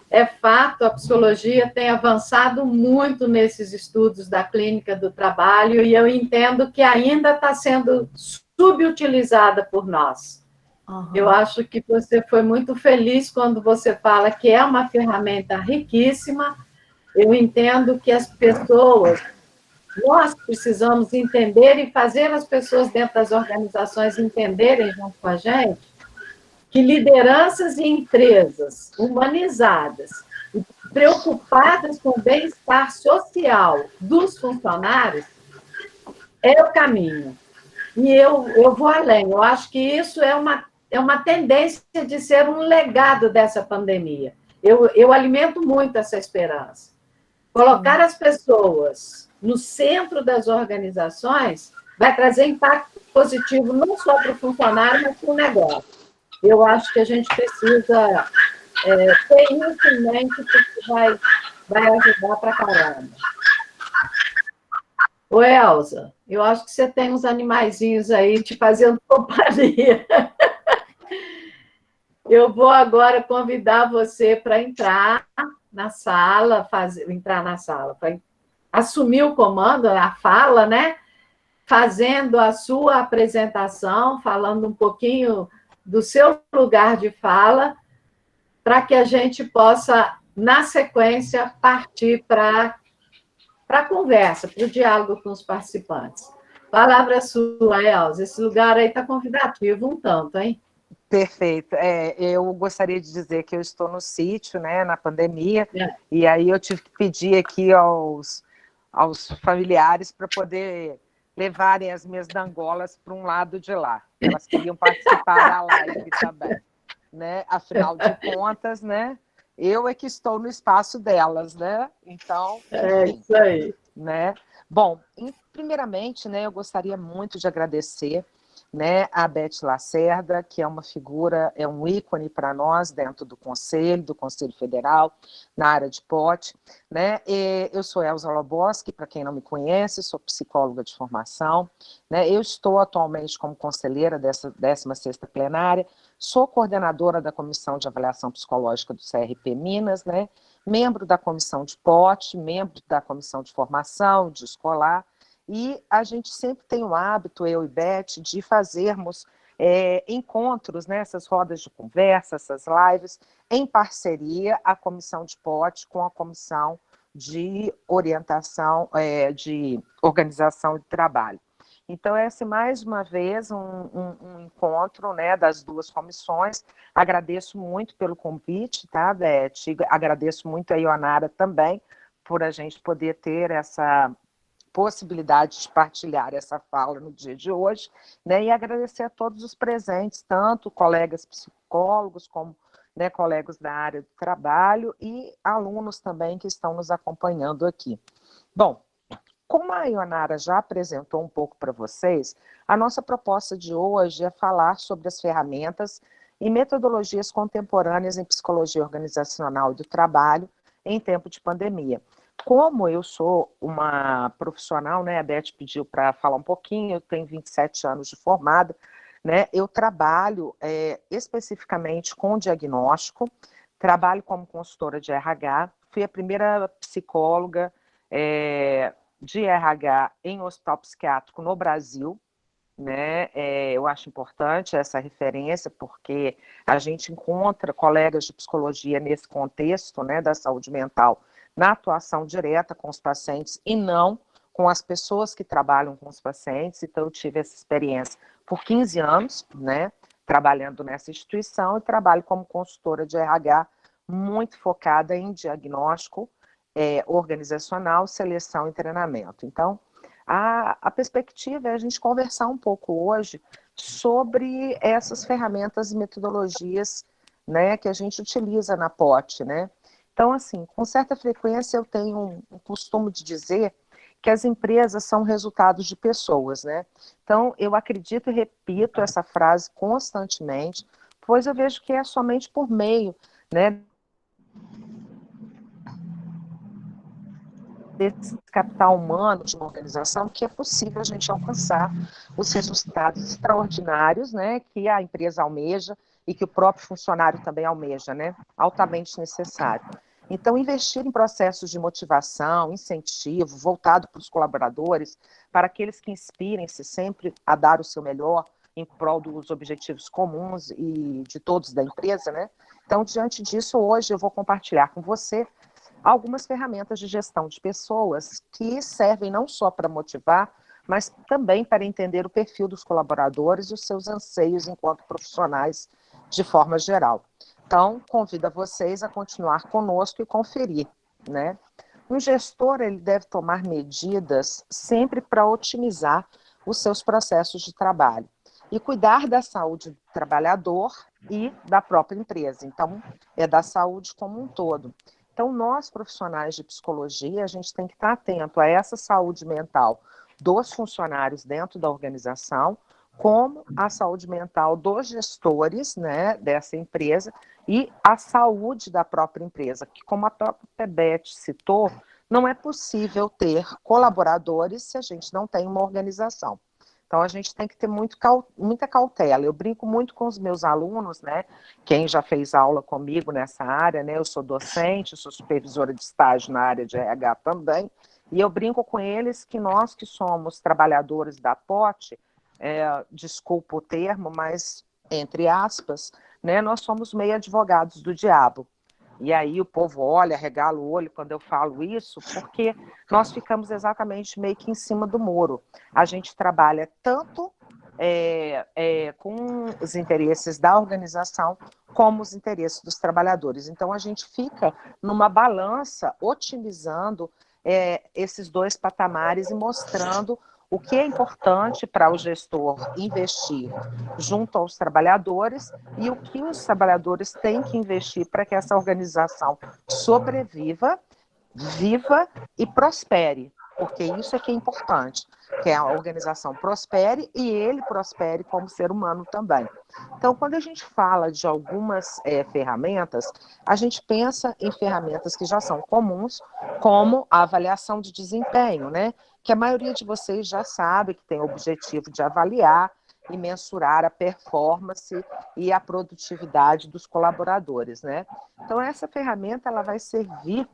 É fato, a psicologia tem avançado muito nesses estudos da clínica do trabalho e eu entendo que ainda está sendo subutilizada por nós. Uhum. Eu acho que você foi muito feliz quando você fala que é uma ferramenta riquíssima. Eu entendo que as pessoas, nós precisamos entender e fazer as pessoas dentro das organizações entenderem junto com a gente que lideranças e empresas humanizadas e preocupadas com o bem-estar social dos funcionários é o caminho. E eu vou além, eu acho que isso é uma tendência de ser um legado dessa pandemia. Eu alimento muito essa esperança. Colocar as pessoas no centro das organizações vai trazer impacto positivo não só para o funcionário, mas para o negócio. Eu acho que a gente precisa ter isso em mente, porque vai ajudar para caramba. Ô, Elza, eu acho que você tem uns animaizinhos aí te fazendo companhia. Eu vou agora convidar você para entrar na sala, para assumir o comando, a fala, né? Fazendo a sua apresentação, falando um pouquinho do seu lugar de fala, para que a gente possa, na sequência, partir para a conversa, para o diálogo com os participantes. Palavra sua, Elza. Esse lugar aí está convidativo um tanto, hein? Perfeito. Eu gostaria de dizer que eu estou no sítio, né, na pandemia, e aí eu tive que pedir aqui aos familiares para poder levarem as minhas dangolas para um lado de lá. Elas queriam participar da live também, né? Afinal de contas, né? Eu é que estou no espaço delas, né? Então, enfim, é isso aí. Né? Bom, primeiramente, né, eu gostaria muito de agradecer, né, a Beth Lacerda, que é uma figura, é um ícone para nós dentro do Conselho Federal, na área de POT, né? Eu sou Elza Loboski, para quem não me conhece, sou psicóloga de formação, né? Eu estou atualmente como conselheira dessa 16ª plenária, sou coordenadora da Comissão de Avaliação Psicológica do CRP Minas, né? Membro da comissão de POT, membro da comissão de formação, de escolar, e a gente sempre tem o hábito, eu e Beth, de fazermos encontros, né, essas rodas de conversa, essas lives, em parceria, a comissão de POT com a comissão de orientação, de organização de trabalho. Então, esse mais uma vez um encontro, né, das duas comissões. Agradeço muito pelo convite, tá, Beth? Agradeço muito a Ionara também por a gente poder ter essa possibilidade de partilhar essa fala no dia de hoje, né? E agradecer a todos os presentes, tanto colegas psicólogos como, né, colegas da área do trabalho e alunos também que estão nos acompanhando aqui. Bom, como a Ionara já apresentou um pouco para vocês, a nossa proposta de hoje é falar sobre as ferramentas e metodologias contemporâneas em psicologia organizacional e do trabalho em tempo de pandemia. Como eu sou uma profissional, né, a Beth pediu para falar um pouquinho, eu tenho 27 anos de formada, né, eu trabalho especificamente com diagnóstico, trabalho como consultora de RH, fui a primeira psicóloga de RH em hospital psiquiátrico no Brasil, né? Eu acho importante essa referência, porque a gente encontra colegas de psicologia nesse contexto, né, da saúde mental, na atuação direta com os pacientes e não com as pessoas que trabalham com os pacientes. Então, eu tive essa experiência por 15 anos, né, trabalhando nessa instituição, e trabalho como consultora de RH muito focada em diagnóstico organizacional, seleção e treinamento. Então, A perspectiva é a gente conversar um pouco hoje sobre essas ferramentas e metodologias, né, que a gente utiliza na POT, né? Então, assim, com certa frequência eu tenho um costume de dizer que as empresas são resultados de pessoas, né? Então, eu acredito e repito essa frase constantemente, pois eu vejo que é somente por meio, né, desse capital humano de uma organização que é possível a gente alcançar os resultados extraordinários, né, que a empresa almeja e que o próprio funcionário também almeja, né, altamente necessário. Então, investir em processos de motivação, incentivo, voltado para os colaboradores, para aqueles que inspirem-se sempre a dar o seu melhor em prol dos objetivos comuns e de todos da empresa, né? Então, diante disso, hoje eu vou compartilhar com você algumas ferramentas de gestão de pessoas que servem não só para motivar, mas também para entender o perfil dos colaboradores e os seus anseios enquanto profissionais de forma geral. Então, convido a vocês a continuar conosco e conferir, né? Um gestor, ele deve tomar medidas sempre para otimizar os seus processos de trabalho e cuidar da saúde do trabalhador e da própria empresa. Então, é da saúde como um todo. Então, nós, profissionais de psicologia, a gente tem que estar atento a essa saúde mental dos funcionários dentro da organização, como a saúde mental dos gestores, né, dessa empresa e a saúde da própria empresa, que, como a própria Beth citou, não é possível ter colaboradores se a gente não tem uma organização. Então, a gente tem que ter muita cautela. Eu brinco muito com os meus alunos, né? Quem já fez aula comigo nessa área, né? Eu sou docente, sou supervisora de estágio na área de RH também, e eu brinco com eles que nós que somos trabalhadores da POT, desculpa o termo, mas entre aspas, né? Nós somos meio advogados do diabo. E aí o povo olha, regala o olho quando eu falo isso, porque nós ficamos exatamente meio que em cima do muro. A gente trabalha tanto com os interesses da organização como os interesses dos trabalhadores. Então a gente fica numa balança otimizando esses dois patamares e mostrando o que é importante para o gestor investir junto aos trabalhadores e o que os trabalhadores têm que investir para que essa organização sobreviva, viva e prospere, porque isso é que é importante, que a organização prospere e ele prospere como ser humano também. Então, quando a gente fala de algumas ferramentas, a gente pensa em ferramentas que já são comuns, como a avaliação de desempenho, né? Que a maioria de vocês já sabe que tem o objetivo de avaliar e mensurar a performance e a produtividade dos colaboradores, né? Então, essa ferramenta ela vai servir,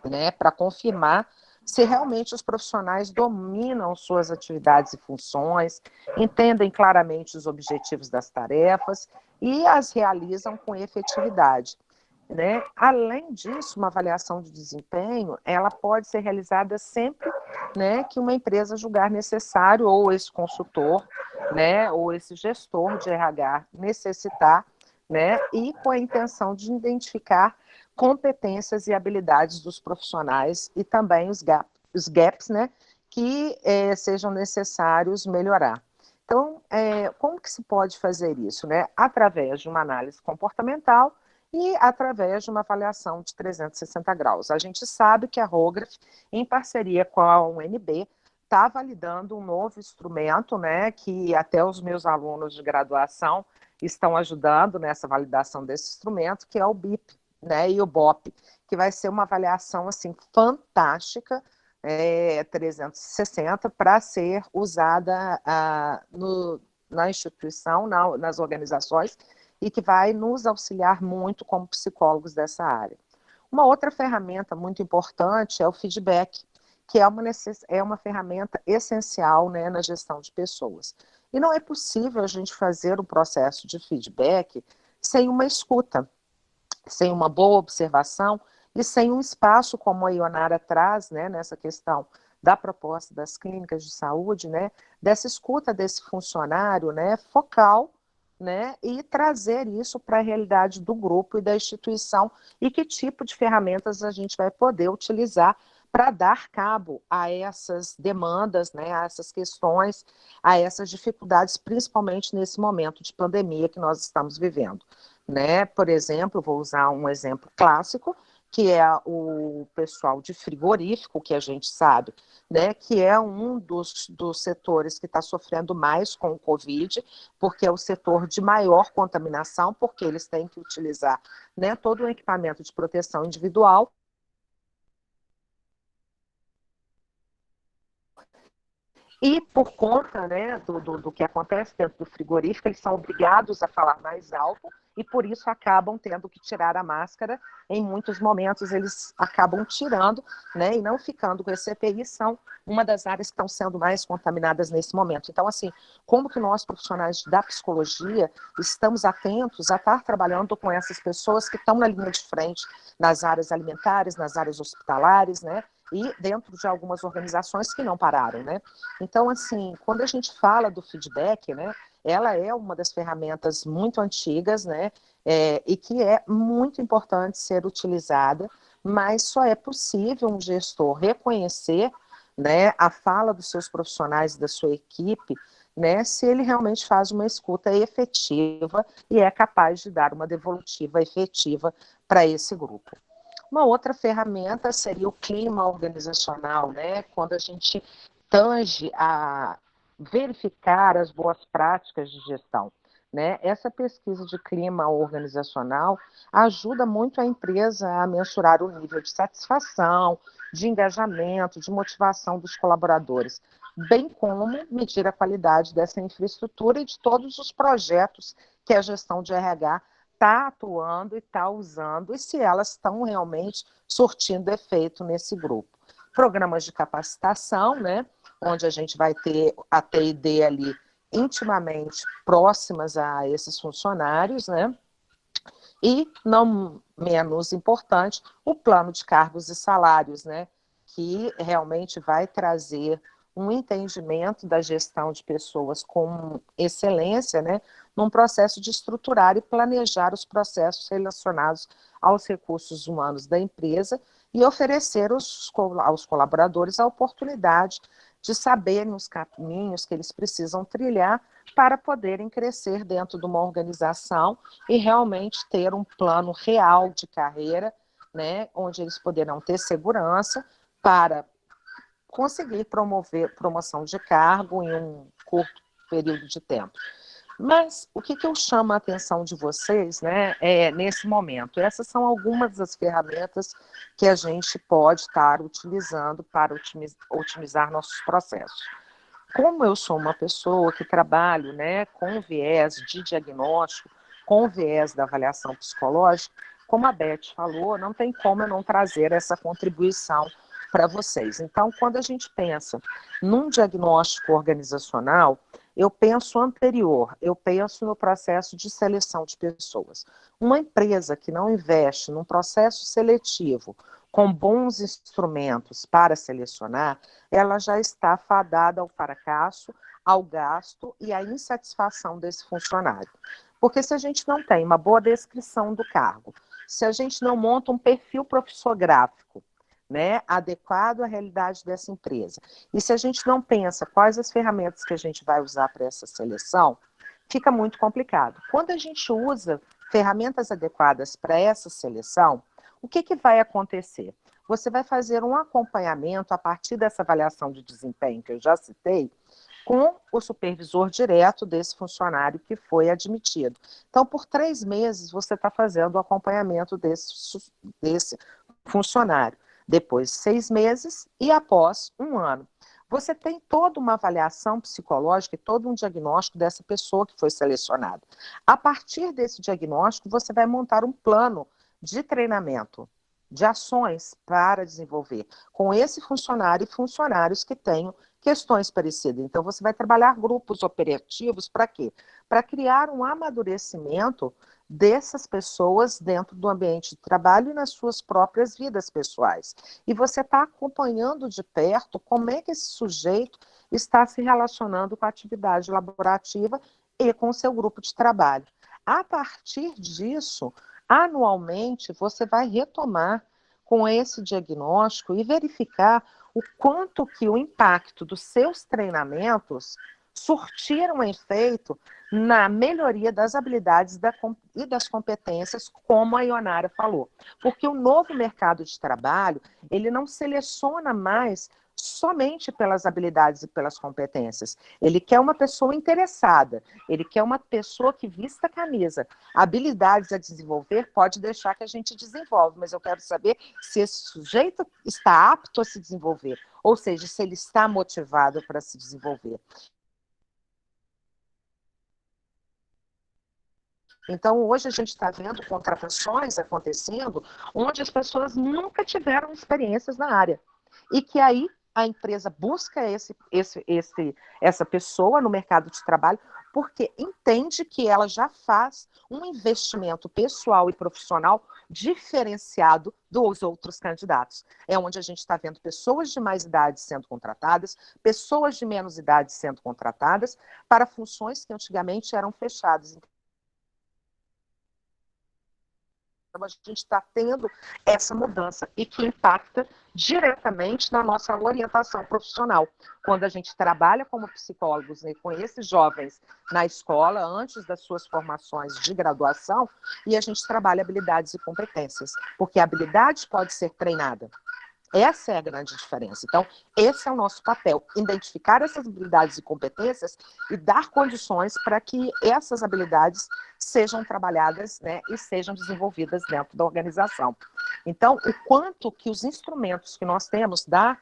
né, para confirmar se realmente os profissionais dominam suas atividades e funções, entendem claramente os objetivos das tarefas e as realizam com efetividade. Né? Além disso, uma avaliação de desempenho, ela pode ser realizada sempre, né, que uma empresa julgar necessário, ou esse consultor, né, ou esse gestor de RH necessitar, né, e com a intenção de identificar competências e habilidades dos profissionais e também os gaps, né, que sejam necessários melhorar. Então, como que se pode fazer isso? Né? Através de uma análise comportamental e através de uma avaliação de 360 graus. A gente sabe que a Rograph, em parceria com a UNB, está validando um novo instrumento, né, que até os meus alunos de graduação estão ajudando nessa validação desse instrumento, que é o BIP, né, e o BOP, que vai ser uma avaliação assim fantástica, 360, para ser usada na instituição, nas organizações, e que vai nos auxiliar muito como psicólogos dessa área. Uma outra ferramenta muito importante é o feedback, que é uma ferramenta essencial, né, na gestão de pessoas. E não é possível a gente fazer um processo de feedback sem uma escuta, sem uma boa observação e sem um espaço, como a Ionara traz, né, nessa questão da proposta das clínicas de saúde, né, dessa escuta desse funcionário, né, focal, né, e trazer isso para a realidade do grupo e da instituição e que tipo de ferramentas a gente vai poder utilizar para dar cabo a essas demandas, né, a essas questões, a essas dificuldades, principalmente nesse momento de pandemia que nós estamos vivendo. Né? Por exemplo, vou usar um exemplo clássico, que é o pessoal de frigorífico, que a gente sabe, né, que é um dos setores que está sofrendo mais com o Covid, porque é o setor de maior contaminação, porque eles têm que utilizar, né, todo o equipamento de proteção individual. E por conta, né, do que acontece dentro do frigorífico, eles são obrigados a falar mais alto e por isso acabam tendo que tirar a máscara. Em muitos momentos eles acabam tirando, né, e não ficando com esse EPI, são uma das áreas que estão sendo mais contaminadas nesse momento. Então, assim, como que nós, profissionais da psicologia, estamos atentos a estar trabalhando com essas pessoas que estão na linha de frente, nas áreas alimentares, nas áreas hospitalares, né, e dentro de algumas organizações que não pararam, né? Então, assim, quando a gente fala do feedback, né, ela é uma das ferramentas muito antigas, né, e que é muito importante ser utilizada, mas só é possível um gestor reconhecer, né, a fala dos seus profissionais e da sua equipe, né, se ele realmente faz uma escuta efetiva e é capaz de dar uma devolutiva efetiva para esse grupo. Uma outra ferramenta seria o clima organizacional, né? Quando a gente tange a verificar as boas práticas de gestão, né? Essa pesquisa de clima organizacional ajuda muito a empresa a mensurar o nível de satisfação, de engajamento, de motivação dos colaboradores, bem como medir a qualidade dessa infraestrutura e de todos os projetos que a gestão de RH está atuando e está usando, e se elas estão realmente surtindo efeito nesse grupo. Programas de capacitação, né, onde a gente vai ter a T&D ali intimamente próximas a esses funcionários, né, e, não menos importante, o plano de cargos e salários, né, que realmente vai trazer um entendimento da gestão de pessoas com excelência, né, num processo de estruturar e planejar os processos relacionados aos recursos humanos da empresa e oferecer aos colaboradores a oportunidade de saberem os caminhos que eles precisam trilhar para poderem crescer dentro de uma organização e realmente ter um plano real de carreira, né, onde eles poderão ter segurança para conseguir promover promoção de cargo em um curto período de tempo. Mas o que eu chamo a atenção de vocês, né, nesse momento? Essas são algumas das ferramentas que a gente pode estar utilizando para otimizar nossos processos. Como eu sou uma pessoa que trabalho, né, com viés de diagnóstico, com viés da avaliação psicológica, como a Beth falou, não tem como eu não trazer essa contribuição para vocês. Então, quando a gente pensa num diagnóstico organizacional, eu penso anterior, eu penso no processo de seleção de pessoas. Uma empresa que não investe num processo seletivo com bons instrumentos para selecionar, ela já está fadada ao fracasso, ao gasto e à insatisfação desse funcionário. Porque se a gente não tem uma boa descrição do cargo, se a gente não monta um perfil profissográfico, né, adequado à realidade dessa empresa, e se a gente não pensa quais as ferramentas que a gente vai usar para essa seleção, fica muito complicado. Quando a gente usa ferramentas adequadas para essa seleção, o que vai acontecer? Você vai fazer um acompanhamento a partir dessa avaliação de desempenho que eu já citei, com o supervisor direto desse funcionário que foi admitido. Então, por 3 meses, você está fazendo o acompanhamento desse funcionário. Depois 6 meses e após 1 ano. Você tem toda uma avaliação psicológica e todo um diagnóstico dessa pessoa que foi selecionada. A partir desse diagnóstico, você vai montar um plano de treinamento, de ações para desenvolver com esse funcionário e funcionários que tenham questões parecidas. Então, você vai trabalhar grupos operativos para quê? Para criar um amadurecimento dessas pessoas dentro do ambiente de trabalho e nas suas próprias vidas pessoais. E você está acompanhando de perto como é que esse sujeito está se relacionando com a atividade laborativa e com o seu grupo de trabalho. A partir disso, anualmente, você vai retomar com esse diagnóstico e verificar o quanto que o impacto dos seus treinamentos surtiram efeito na melhoria das habilidades e das competências, como a Ionara falou. Porque o novo mercado de trabalho, ele não seleciona mais somente pelas habilidades e pelas competências. Ele quer uma pessoa interessada, ele quer uma pessoa que vista a camisa. Habilidades a desenvolver pode deixar que a gente desenvolve, mas eu quero saber se esse sujeito está apto a se desenvolver, ou seja, se ele está motivado para se desenvolver. Então, hoje a gente está vendo contratações acontecendo onde as pessoas nunca tiveram experiências na área. E que aí a empresa busca essa pessoa no mercado de trabalho porque entende que ela já faz um investimento pessoal e profissional diferenciado dos outros candidatos. É onde a gente está vendo pessoas de mais idade sendo contratadas, pessoas de menos idade sendo contratadas para funções que antigamente eram fechadas. Então, a gente está tendo essa mudança e que impacta diretamente na nossa orientação profissional. Quando a gente trabalha como psicólogos, né, com esses jovens na escola, antes das suas formações de graduação, e a gente trabalha habilidades e competências, porque a habilidade pode ser treinada. Essa é a grande diferença. Então, esse é o nosso papel, identificar essas habilidades e competências e dar condições para que essas habilidades sejam trabalhadas, né, e sejam desenvolvidas dentro da organização. Então, o quanto que os instrumentos que nós temos da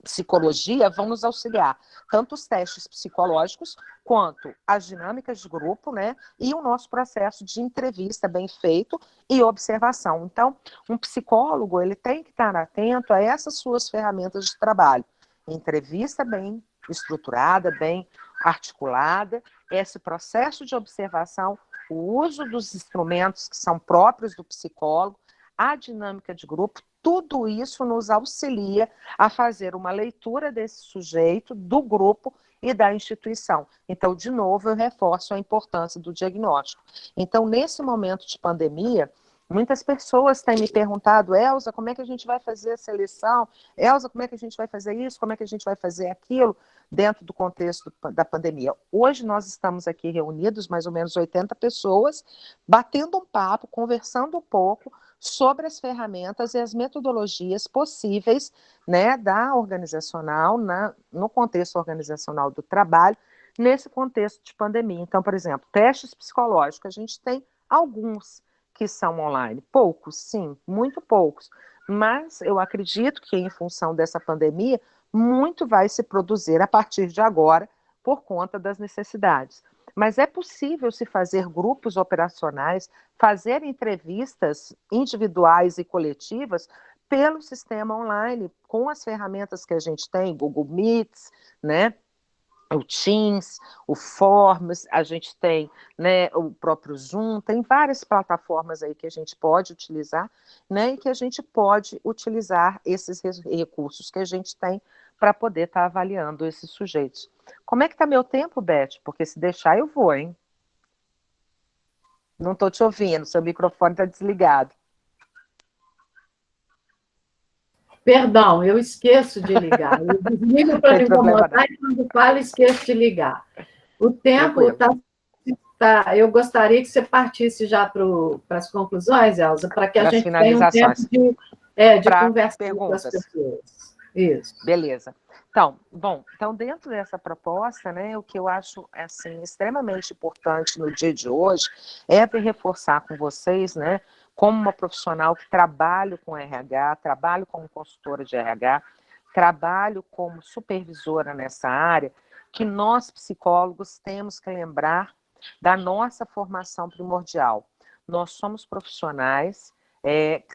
psicologia vão nos auxiliar, tanto os testes psicológicos quanto as dinâmicas de grupo, né, e o nosso processo de entrevista bem feito e observação. Então, um psicólogo, ele tem que estar atento a essas suas ferramentas de trabalho. Entrevista bem estruturada, bem articulada, esse processo de observação, o uso dos instrumentos que são próprios do psicólogo, a dinâmica de grupo, tudo isso nos auxilia a fazer uma leitura desse sujeito, do grupo e da instituição. Então, de novo, eu reforço a importância do diagnóstico. Então, nesse momento de pandemia, muitas pessoas têm me perguntado, Elza, como é que a gente vai fazer a seleção? Elza, como é que a gente vai fazer isso? Como é que a gente vai fazer aquilo? Dentro do contexto da pandemia. Hoje nós estamos aqui reunidos, mais ou menos 80 pessoas, batendo um papo, conversando um pouco sobre as ferramentas e as metodologias possíveis, né, da organizacional, no contexto organizacional do trabalho, nesse contexto de pandemia. Então, por exemplo, testes psicológicos, a gente tem alguns que são online, poucos, sim, muito poucos, mas eu acredito que em função dessa pandemia, muito vai se produzir a partir de agora, por conta das necessidades. Mas é possível se fazer grupos operacionais, fazer entrevistas individuais e coletivas pelo sistema online, com as ferramentas que a gente tem, Google Meets, né? O Teams, o Forms, a gente tem, né, o próprio Zoom, tem várias plataformas aí que a gente pode utilizar, né, e que a gente pode utilizar esses recursos que a gente tem para poder estar avaliando esses sujeitos. Como é que está meu tempo, Beth? Porque se deixar eu vou, hein? Não estou te ouvindo, seu microfone está desligado. Perdão, eu esqueço de ligar. Eu desligo para não incomodar e quando falo, esqueço de ligar. O tempo está. Eu gostaria que você partisse já para as conclusões, Elza, para que a gente tenha um tempo de conversar com as pessoas. Isso. Beleza. Então, dentro dessa proposta, né, o que eu acho assim, extremamente importante no dia de hoje é reforçar com vocês, né, como uma profissional que trabalho com RH, trabalho como consultora de RH, trabalho como supervisora nessa área, que nós, psicólogos, temos que lembrar da nossa formação primordial. Nós somos profissionais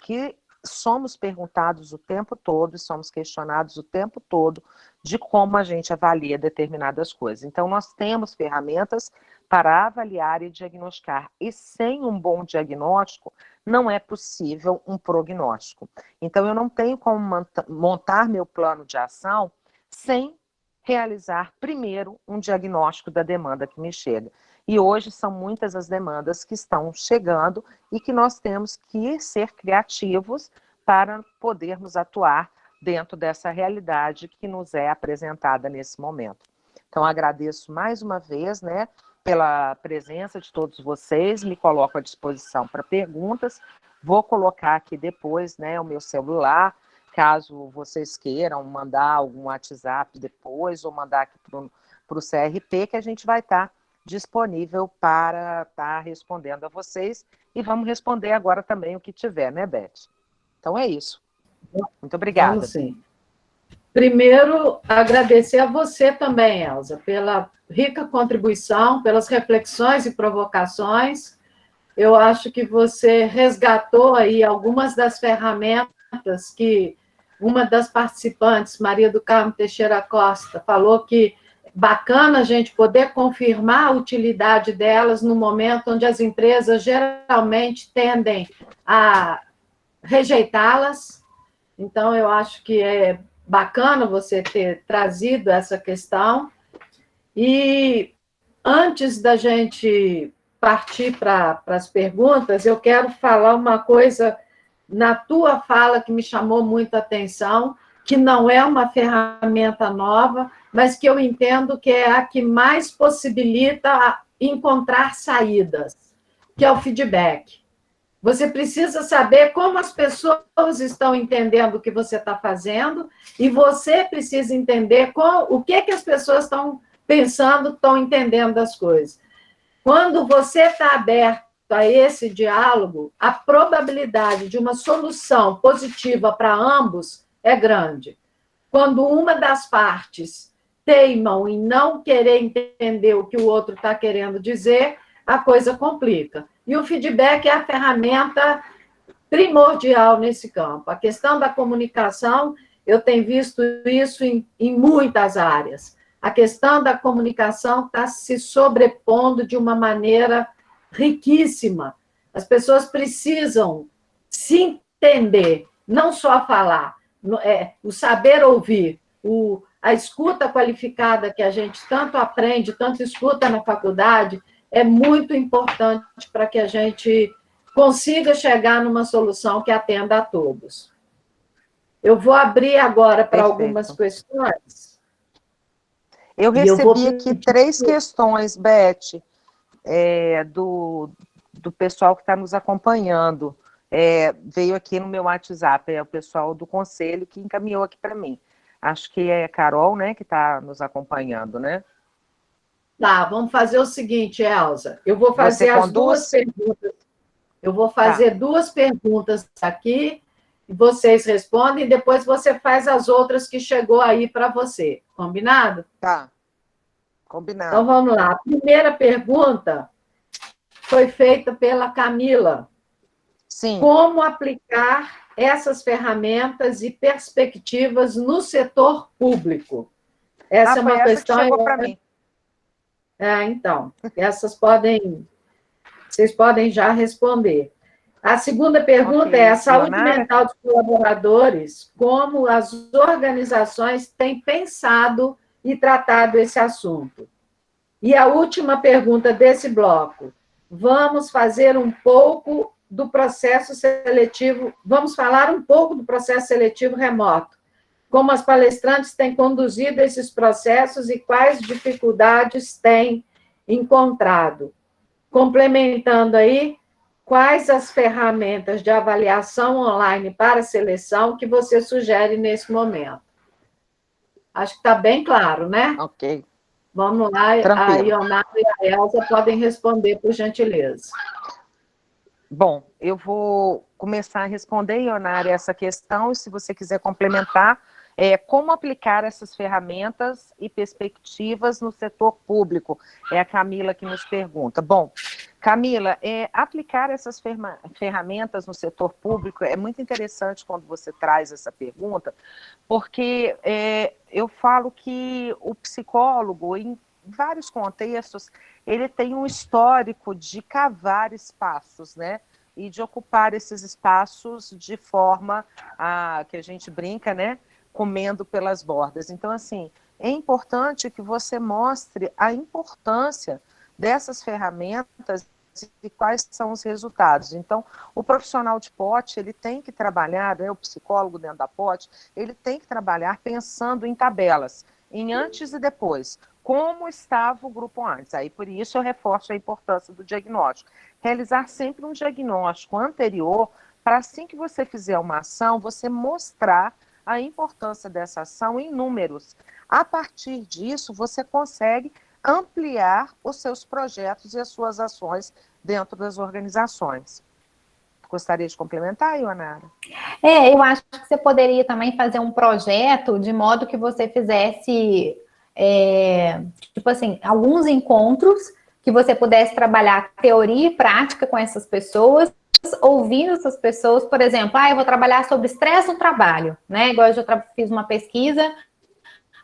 que somos perguntados o tempo todo, somos questionados o tempo todo de como a gente avalia determinadas coisas. Então, nós temos ferramentas para avaliar e diagnosticar. E sem um bom diagnóstico, não é possível um prognóstico. Então, eu não tenho como montar meu plano de ação sem realizar primeiro um diagnóstico da demanda que me chega. E hoje são muitas as demandas que estão chegando e que nós temos que ser criativos para podermos atuar dentro dessa realidade que nos é apresentada nesse momento. Então, agradeço mais uma vez, né, pela presença de todos vocês, me coloco à disposição para perguntas, vou colocar aqui depois, né, o meu celular, caso vocês queiram mandar algum WhatsApp depois, ou mandar aqui para o CRP, que a gente vai estar disponível para estar respondendo a vocês, e vamos responder agora também o que tiver, né, Beth? Então é isso. Muito obrigada. Vamos sim. Primeiro, agradecer a você também, Elza, pela rica contribuição, pelas reflexões e provocações. Eu acho que você resgatou aí algumas das ferramentas que uma das participantes, Maria do Carmo Teixeira Costa, falou que bacana a gente poder confirmar a utilidade delas no momento onde as empresas geralmente tendem a rejeitá-las. Então, eu acho que é bacana você ter trazido essa questão. E antes da gente partir para as perguntas, eu quero falar uma coisa na tua fala que me chamou muita atenção, que não é uma ferramenta nova, mas que eu entendo que é a que mais possibilita encontrar saídas, que é o feedback. Você precisa saber como as pessoas estão entendendo o que você está fazendo, e você precisa entender o que as pessoas estão pensando, estão entendendo das coisas. Quando você está aberto a esse diálogo, a probabilidade de uma solução positiva para ambos é grande. Quando uma das partes teimam em não querer entender o que o outro está querendo dizer, a coisa complica. E o feedback é a ferramenta primordial nesse campo. A questão da comunicação, eu tenho visto isso em muitas áreas. A questão da comunicação está se sobrepondo de uma maneira riquíssima. As pessoas precisam se entender, não só falar, o saber ouvir, a escuta qualificada que a gente tanto aprende, tanto escuta na faculdade, é muito importante para que a gente consiga chegar numa solução que atenda a todos. Eu vou abrir agora para algumas questões. Eu recebi aqui 3 questões, Beth, do pessoal que está nos acompanhando. Veio aqui no meu WhatsApp, é o pessoal do conselho que encaminhou aqui para mim. Acho que é a Carol, né, que está nos acompanhando, né? Tá, vamos fazer o seguinte, Elza. Eu vou fazer as duas perguntas. Eu vou fazer 2 perguntas aqui, e vocês respondem, e depois você faz as outras que chegou aí para você. Combinado? Tá. Combinado. Então, vamos lá. A primeira pergunta foi feita pela Camila. Sim. Como aplicar essas ferramentas e perspectivas no setor público? Essa é uma questão que chegou para mim. Então, vocês podem já responder. A segunda pergunta é a saúde mental dos colaboradores, como as organizações têm pensado e tratado esse assunto. E a última pergunta desse bloco, vamos falar um pouco do processo seletivo remoto, como as palestrantes têm conduzido esses processos e quais dificuldades têm encontrado. Complementando aí, quais as ferramentas de avaliação online para seleção que você sugere nesse momento? Acho que está bem claro, né? Ok. Vamos lá, tranquilo. A Ionara e a Elza podem responder, por gentileza. Bom, eu vou começar a responder, Ionara, essa questão, e se você quiser complementar, como aplicar essas ferramentas e perspectivas no setor público? É a Camila que nos pergunta. Bom, Camila, aplicar essas ferramentas no setor público é muito interessante quando você traz essa pergunta, porque eu falo que o psicólogo, em vários contextos, ele tem um histórico de cavar espaços, né? E de ocupar esses espaços de forma que a gente brinca, né? Comendo pelas bordas. Então, assim, é importante que você mostre a importância dessas ferramentas e quais são os resultados. Então, o profissional de pote, ele tem que trabalhar, né, o psicólogo dentro da pote, ele tem que trabalhar pensando em tabelas, em antes e depois. Como estava o grupo antes? Aí, por isso, eu reforço a importância do diagnóstico. Realizar sempre um diagnóstico anterior, para assim que você fizer uma ação, você mostrar a importância dessa ação em números. A partir disso, você consegue ampliar os seus projetos e as suas ações dentro das organizações. Gostaria de complementar, Ionara? Eu acho que você poderia também fazer um projeto de modo que você fizesse, tipo assim, alguns encontros que você pudesse trabalhar teoria e prática com essas pessoas, ouvindo essas pessoas, por exemplo, eu vou trabalhar sobre estresse no trabalho, né? Igual eu já fiz uma pesquisa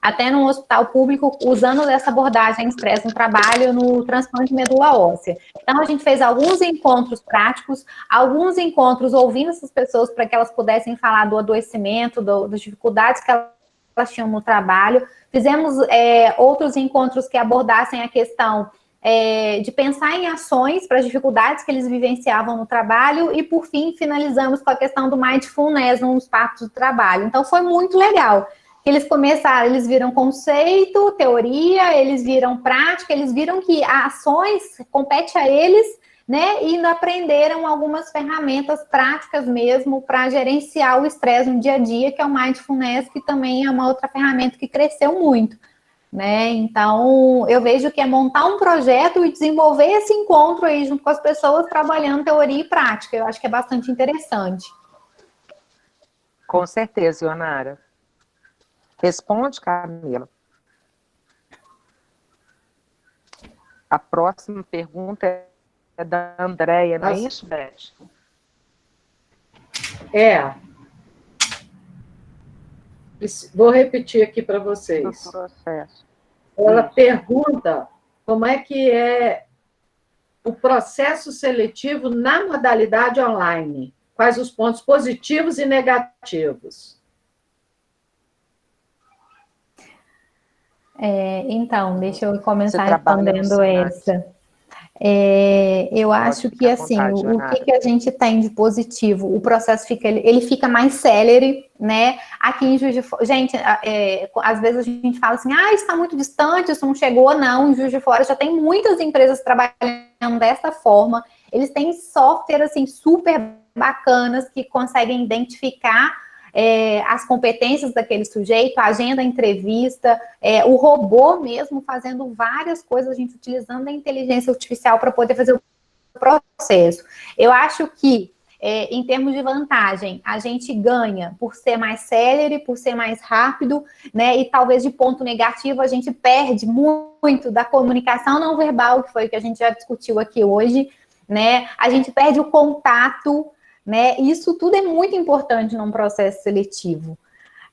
até num hospital público, usando essa abordagem estresse no trabalho, no transplante de medula óssea. Então, a gente fez alguns encontros práticos, alguns encontros ouvindo essas pessoas para que elas pudessem falar do adoecimento, das dificuldades que elas tinham no trabalho. Fizemos outros encontros que abordassem a questão de pensar em ações para as dificuldades que eles vivenciavam no trabalho e, por fim, finalizamos com a questão do mindfulness nos partos do trabalho. Então, foi muito legal. Eles começaram, eles viram conceito, teoria, eles viram prática, eles viram que ações compete a eles, né? E ainda aprenderam algumas ferramentas práticas mesmo para gerenciar o estresse no dia a dia, que é o mindfulness, que também é uma outra ferramenta que cresceu muito, né? Então, eu vejo que é montar um projeto e desenvolver esse encontro aí junto com as pessoas, trabalhando teoria e prática. Eu acho que é bastante interessante. Com certeza, Ionara. Responde, Camila. A próxima pergunta é da Andréia, não é isso, Beth? Vou repetir aqui para vocês. Do processo. Ela pergunta como é que é o processo seletivo na modalidade online. Quais os pontos positivos e negativos? Então, deixa eu começar respondendo essa. Eu acho que, assim, o que a gente tem de positivo? O processo ele fica mais célere, né? Aqui em Juiz de Fora, gente, às vezes a gente fala assim, está muito distante, isso não chegou, não. Em Juiz de Fora já tem muitas empresas trabalhando dessa forma. Eles têm software, assim, super bacanas que conseguem identificar as competências daquele sujeito, a agenda, a entrevista, o robô mesmo fazendo várias coisas, a gente utilizando a inteligência artificial para poder fazer o processo. Eu acho que, em termos de vantagem, a gente ganha por ser mais célere, por ser mais rápido, né? E talvez de ponto negativo a gente perde muito da comunicação não verbal, que foi o que a gente já discutiu aqui hoje, né? A gente perde o contato, né? Isso tudo é muito importante num processo seletivo,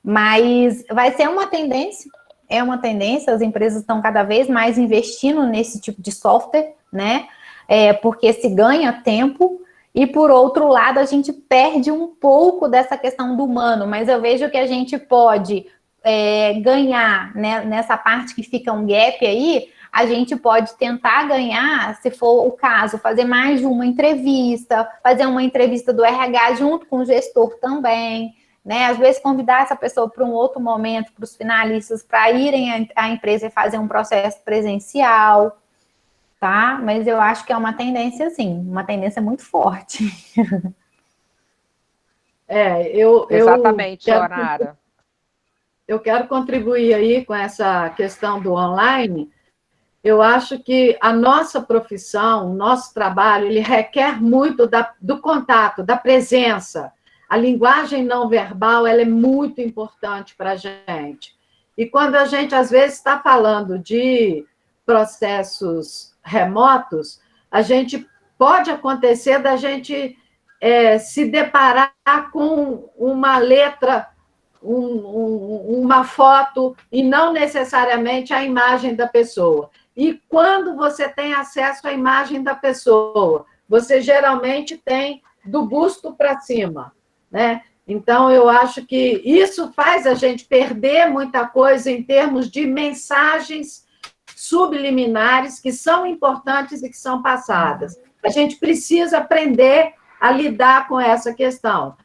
mas vai ser uma tendência, as empresas estão cada vez mais investindo nesse tipo de software, né? Porque se ganha tempo, e por outro lado a gente perde um pouco dessa questão do humano, mas eu vejo que a gente pode ganhar, né, nessa parte que fica um gap aí. A gente pode tentar ganhar, se for o caso, fazer mais de uma entrevista, fazer uma entrevista do RH junto com o gestor também, né? Às vezes convidar essa pessoa para um outro momento, para os finalistas, para irem à empresa e fazer um processo presencial, tá? Mas eu acho que é uma tendência, sim, uma tendência muito forte. Exatamente, Ionara. Eu quero contribuir aí com essa questão do online. Eu acho que a nossa profissão, o nosso trabalho, ele requer muito do contato, da presença. A linguagem não verbal, ela é muito importante para a gente. E quando a gente, às vezes, está falando de processos remotos, a gente pode acontecer da gente se deparar com uma letra, uma foto, e não necessariamente a imagem da pessoa. E quando você tem acesso à imagem da pessoa, você geralmente tem do busto para cima, né? Então, eu acho que isso faz a gente perder muita coisa em termos de mensagens subliminares que são importantes e que são passadas. A gente precisa aprender a lidar com essa questão.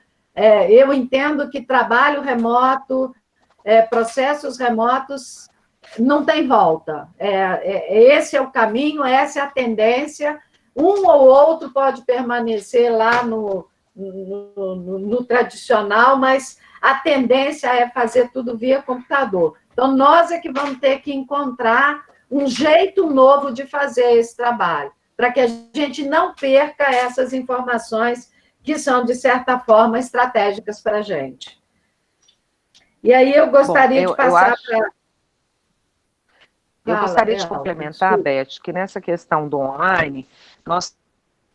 Eu entendo que trabalho remoto, processos remotos, não tem volta. Esse é o caminho, essa é a tendência. Um ou outro pode permanecer lá no tradicional, mas a tendência é fazer tudo via computador. Então, nós é que vamos ter que encontrar um jeito novo de fazer esse trabalho, para que a gente não perca essas informações que são, de certa forma, estratégicas para a gente. E aí eu gostaria de passar para... Eu gostaria de complementar, Beth, que nessa questão do online, nós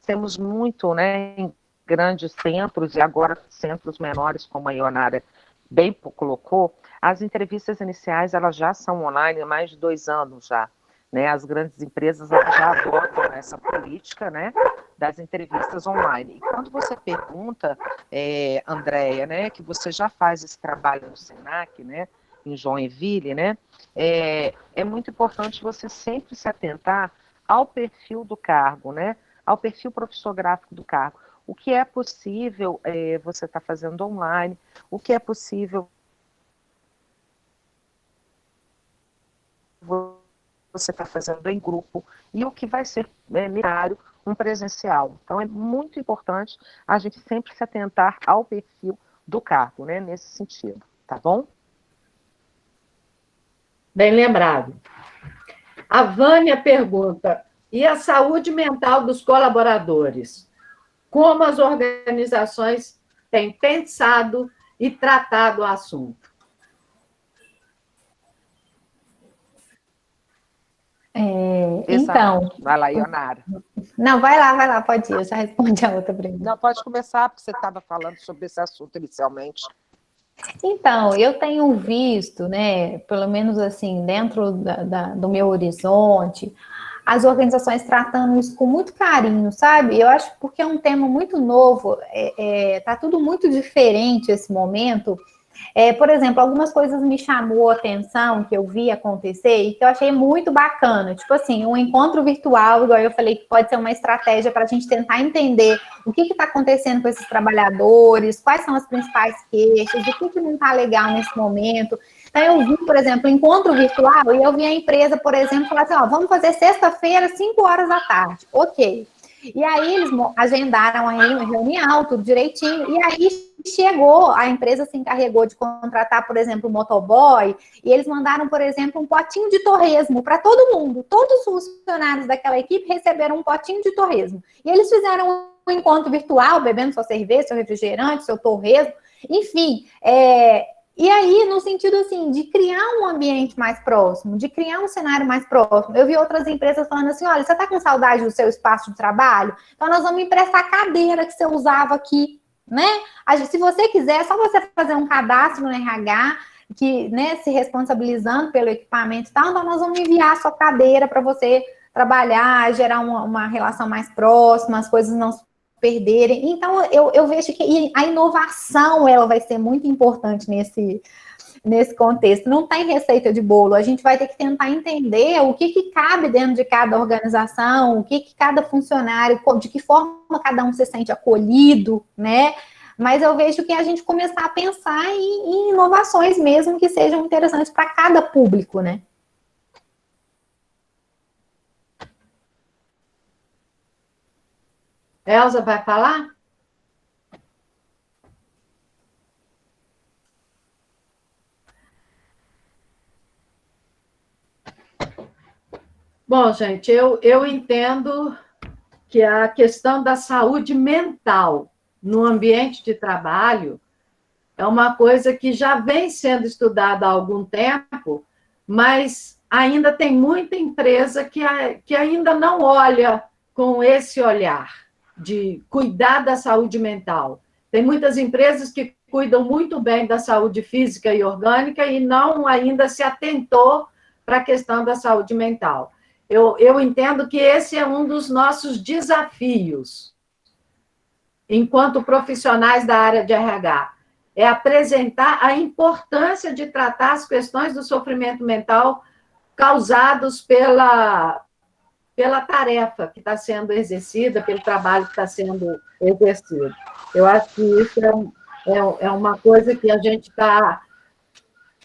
temos muito, né, em grandes centros, e agora centros menores, como a Ionara bem colocou, as entrevistas iniciais, elas já são online há mais de 2 anos já. Né? As grandes empresas já adotam essa política, né, das entrevistas online. E quando você pergunta, Andréia, né, que você já faz esse trabalho no Senac, né, em Joinville, né, é muito importante você sempre se atentar ao perfil do cargo, né, ao perfil profissográfico do cargo. O que é possível você estar fazendo online, o que é possível você está fazendo em grupo, e o que vai ser necessário um presencial. Então, é muito importante a gente sempre se atentar ao perfil do cargo, né, nesse sentido, tá bom? Bem lembrado. A Vânia pergunta, e a saúde mental dos colaboradores? Como as organizações têm pensado e tratado o assunto? Então... Vai lá, Ionara. Não, vai lá, pode ir, eu já respondi a outra pergunta. Não, pode começar, porque você estava falando sobre esse assunto inicialmente. Então, eu tenho visto, né, pelo menos assim, dentro do meu horizonte, as organizações tratando isso com muito carinho, sabe? Eu acho porque é um tema muito novo, tá tudo muito diferente esse momento. Por exemplo, algumas coisas me chamou a atenção, que eu vi acontecer e que eu achei muito bacana. Tipo assim, um encontro virtual, igual eu falei, que pode ser uma estratégia para a gente tentar entender o que está acontecendo com esses trabalhadores, quais são as principais queixas, o que não está legal nesse momento. Então, eu vi, por exemplo, encontro virtual e eu vi a empresa, por exemplo, falar assim, ó, vamos fazer sexta-feira, 5 horas da tarde. Ok. E aí eles agendaram a reunião, tudo direitinho, e aí chegou, a empresa se encarregou de contratar, por exemplo, o motoboy, e eles mandaram, por exemplo, um potinho de torresmo para todo mundo. Todos os funcionários daquela equipe receberam um potinho de torresmo. E eles fizeram um encontro virtual, bebendo sua cerveja, seu refrigerante, seu torresmo, enfim, e aí, no sentido, assim, de criar um ambiente mais próximo, de criar um cenário mais próximo. Eu vi outras empresas falando assim, olha, você está com saudade do seu espaço de trabalho? Então, nós vamos emprestar a cadeira que você usava aqui, né? Se você quiser, é só você fazer um cadastro no RH, que, né, se responsabilizando pelo equipamento e tal, então nós vamos enviar a sua cadeira para você trabalhar, gerar uma relação mais próxima, as coisas não perderem. Então, eu vejo que a inovação, ela vai ser muito importante nesse contexto. Não tem receita de bolo, a gente vai ter que tentar entender o que cabe dentro de cada organização, o que cada funcionário, de que forma cada um se sente acolhido, né? Mas eu vejo que a gente começar a pensar em inovações mesmo que sejam interessantes para cada público, né? Elza vai falar? Bom, gente, eu entendo que a questão da saúde mental no ambiente de trabalho é uma coisa que já vem sendo estudada há algum tempo, mas ainda tem muita empresa que ainda não olha com esse olhar de cuidar da saúde mental. Tem muitas empresas que cuidam muito bem da saúde física e orgânica e não ainda se atentou para a questão da saúde mental. Eu entendo que esse é um dos nossos desafios, enquanto profissionais da área de RH, é apresentar a importância de tratar as questões do sofrimento mental causados pela tarefa que está sendo exercida, pelo trabalho que está sendo exercido. Eu acho que isso é uma coisa que a gente está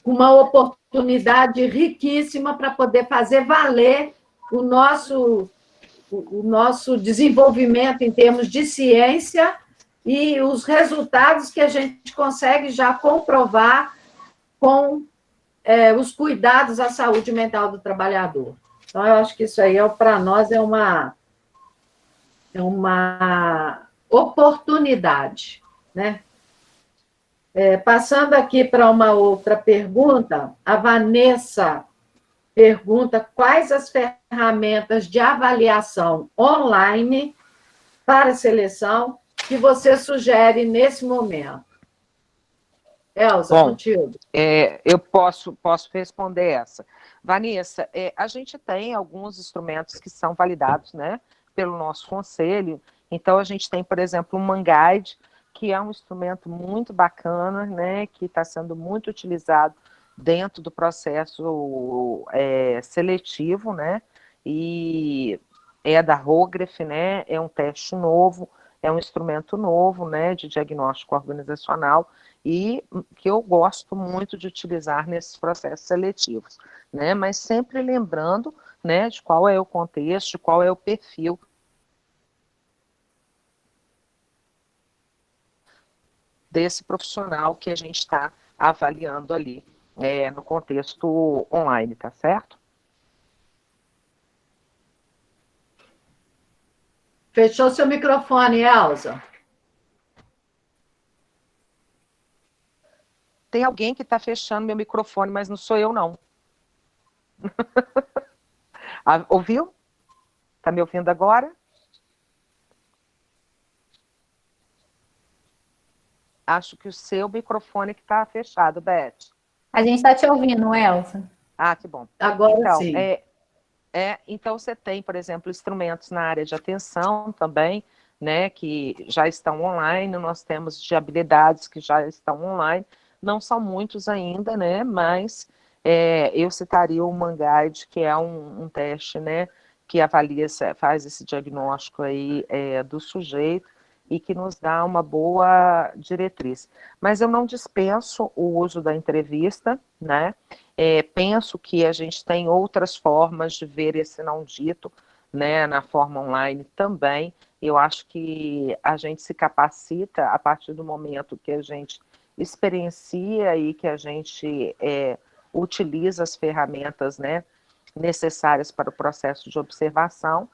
com uma oportunidade riquíssima para poder fazer valer o nosso desenvolvimento em termos de ciência e os resultados que a gente consegue já comprovar com os cuidados à saúde mental do trabalhador. Então, eu acho que isso aí, para nós, é uma oportunidade, né? Passando aqui para uma outra pergunta, a Vanessa pergunta quais as ferramentas de avaliação online para seleção que você sugere nesse momento. Elza, contigo. Eu posso responder essa. Vanessa, a gente tem alguns instrumentos que são validados, né, pelo nosso conselho. Então, a gente tem, por exemplo, o Manguide, que é um instrumento muito bacana, né, que está sendo muito utilizado dentro do processo seletivo, né, e é da Rogref, né, é um teste novo, é um instrumento novo, né, de diagnóstico organizacional, e que eu gosto muito de utilizar nesses processos seletivos, né, mas sempre lembrando, né, de qual é o contexto, de qual é o perfil desse profissional que a gente está avaliando ali, no contexto online, tá certo? Fechou seu microfone, Elza. Tem alguém que está fechando meu microfone, mas não sou eu, não. Ouviu? Está me ouvindo agora? Acho que o seu microfone que está fechado, Beth. A gente está te ouvindo, Elza. Ah, que bom. Agora então, sim. Então, você tem, por exemplo, instrumentos na área de atenção também, né, que já estão online, nós temos de habilidades que já estão online, não são muitos ainda, né, mas eu citaria o Manguide, que é um teste, né, que avalia, faz esse diagnóstico aí do sujeito e que nos dá uma boa diretriz. Mas eu não dispenso o uso da entrevista, né, penso que a gente tem outras formas de ver esse não dito, né, na forma online também. Eu acho que a gente se capacita a partir do momento que a gente experiencia e que a gente utiliza as ferramentas, né, necessárias para o processo de observação,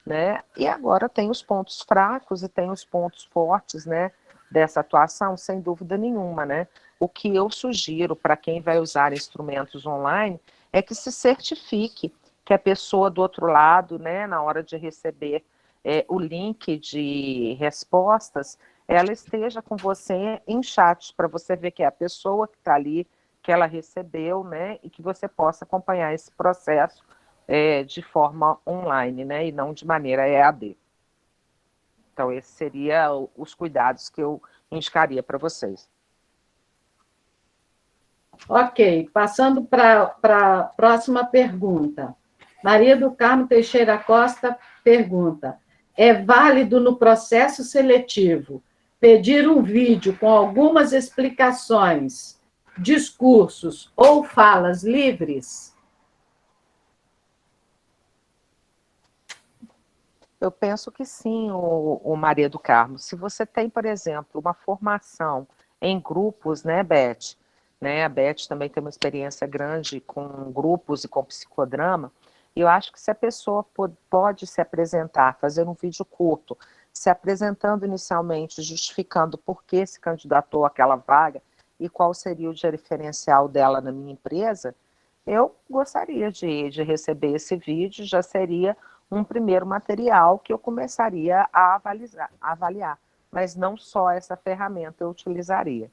né, e agora tem os pontos fracos e tem os pontos fortes, né, dessa atuação, sem dúvida nenhuma, né. O que eu sugiro para quem vai usar instrumentos online é que se certifique que a pessoa do outro lado, né, na hora de receber o link de respostas, ela esteja com você em chat, para você ver que é a pessoa que está ali, que ela recebeu, né, e que você possa acompanhar esse processo de forma online, né, e não de maneira EAD. Então, esses seriam os cuidados que eu indicaria para vocês. Ok, passando para a próxima pergunta. Maria do Carmo Teixeira Costa pergunta: é válido no processo seletivo pedir um vídeo com algumas explicações, discursos ou falas livres? Eu penso que sim, o Maria do Carmo. Se você tem, por exemplo, uma formação em grupos, né, Beth? Né, a Beth também tem uma experiência grande com grupos e com psicodrama. E eu acho que se a pessoa pode se apresentar, fazer um vídeo curto, se apresentando inicialmente, justificando por que se candidatou àquela vaga e qual seria o diferencial dela na minha empresa, eu gostaria de receber esse vídeo, já seria um primeiro material que eu começaria a avaliar. Mas não só essa ferramenta eu utilizaria.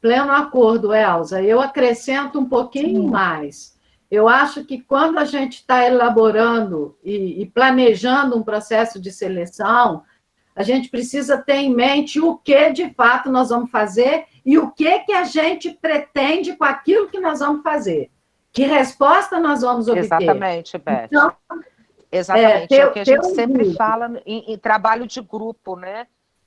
Pleno acordo, Elza. Eu acrescento um pouquinho mais. Eu acho que quando a gente está elaborando e planejando um processo de seleção, a gente precisa ter em mente o que de fato nós vamos fazer e o que a gente pretende com aquilo que nós vamos fazer. Que resposta nós vamos obter? Exatamente, Beth. Então, exatamente, é o que a gente sempre fala em trabalho de grupo, né?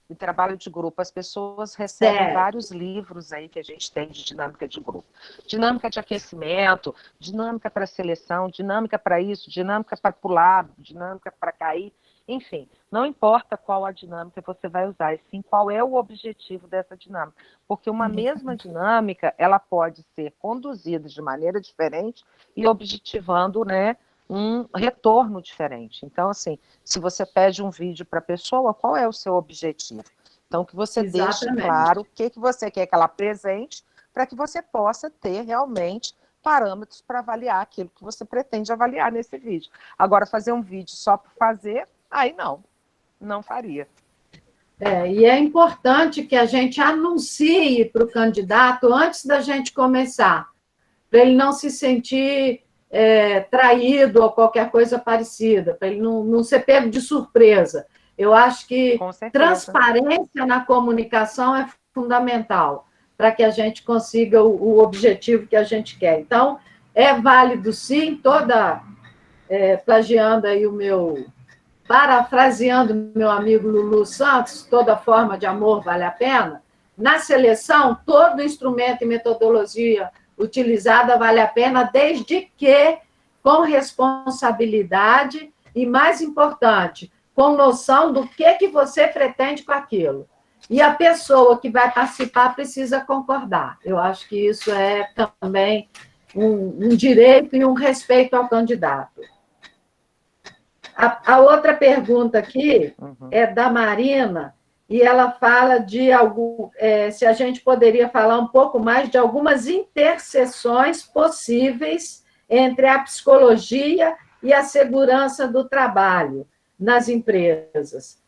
Em trabalho de grupo, as pessoas recebem vários livros aí que a gente tem de dinâmica de grupo. Dinâmica de aquecimento, dinâmica para seleção, dinâmica para isso, dinâmica para pular, dinâmica para cair, enfim, não importa qual a dinâmica você vai usar, e sim qual é o objetivo dessa dinâmica. Porque uma mesma dinâmica, ela pode ser conduzida de maneira diferente e objetivando, né, um retorno diferente. Então, assim, se você pede um vídeo para a pessoa, qual é o seu objetivo? Então, que você deixe claro o que você quer que ela apresente, para que você possa ter realmente parâmetros para avaliar aquilo que você pretende avaliar nesse vídeo. Agora, fazer um vídeo só por fazer, aí não faria. E é importante que a gente anuncie para o candidato antes da gente começar, para ele não se sentir traído ou qualquer coisa parecida, para ele não ser pego de surpresa. Eu acho que transparência na comunicação é fundamental para que a gente consiga o objetivo que a gente quer. Então, é válido sim, plagiando aí parafraseando meu amigo Lulu Santos, toda forma de amor vale a pena. Na seleção, todo instrumento e metodologia utilizada vale a pena, desde que com responsabilidade e, mais importante, com noção do que você pretende com aquilo. E a pessoa que vai participar precisa concordar. Eu acho que isso é também um direito e um respeito ao candidato. A outra pergunta aqui é da Marina, e ela fala se a gente poderia falar um pouco mais de algumas interseções possíveis entre a psicologia e a segurança do trabalho nas empresas,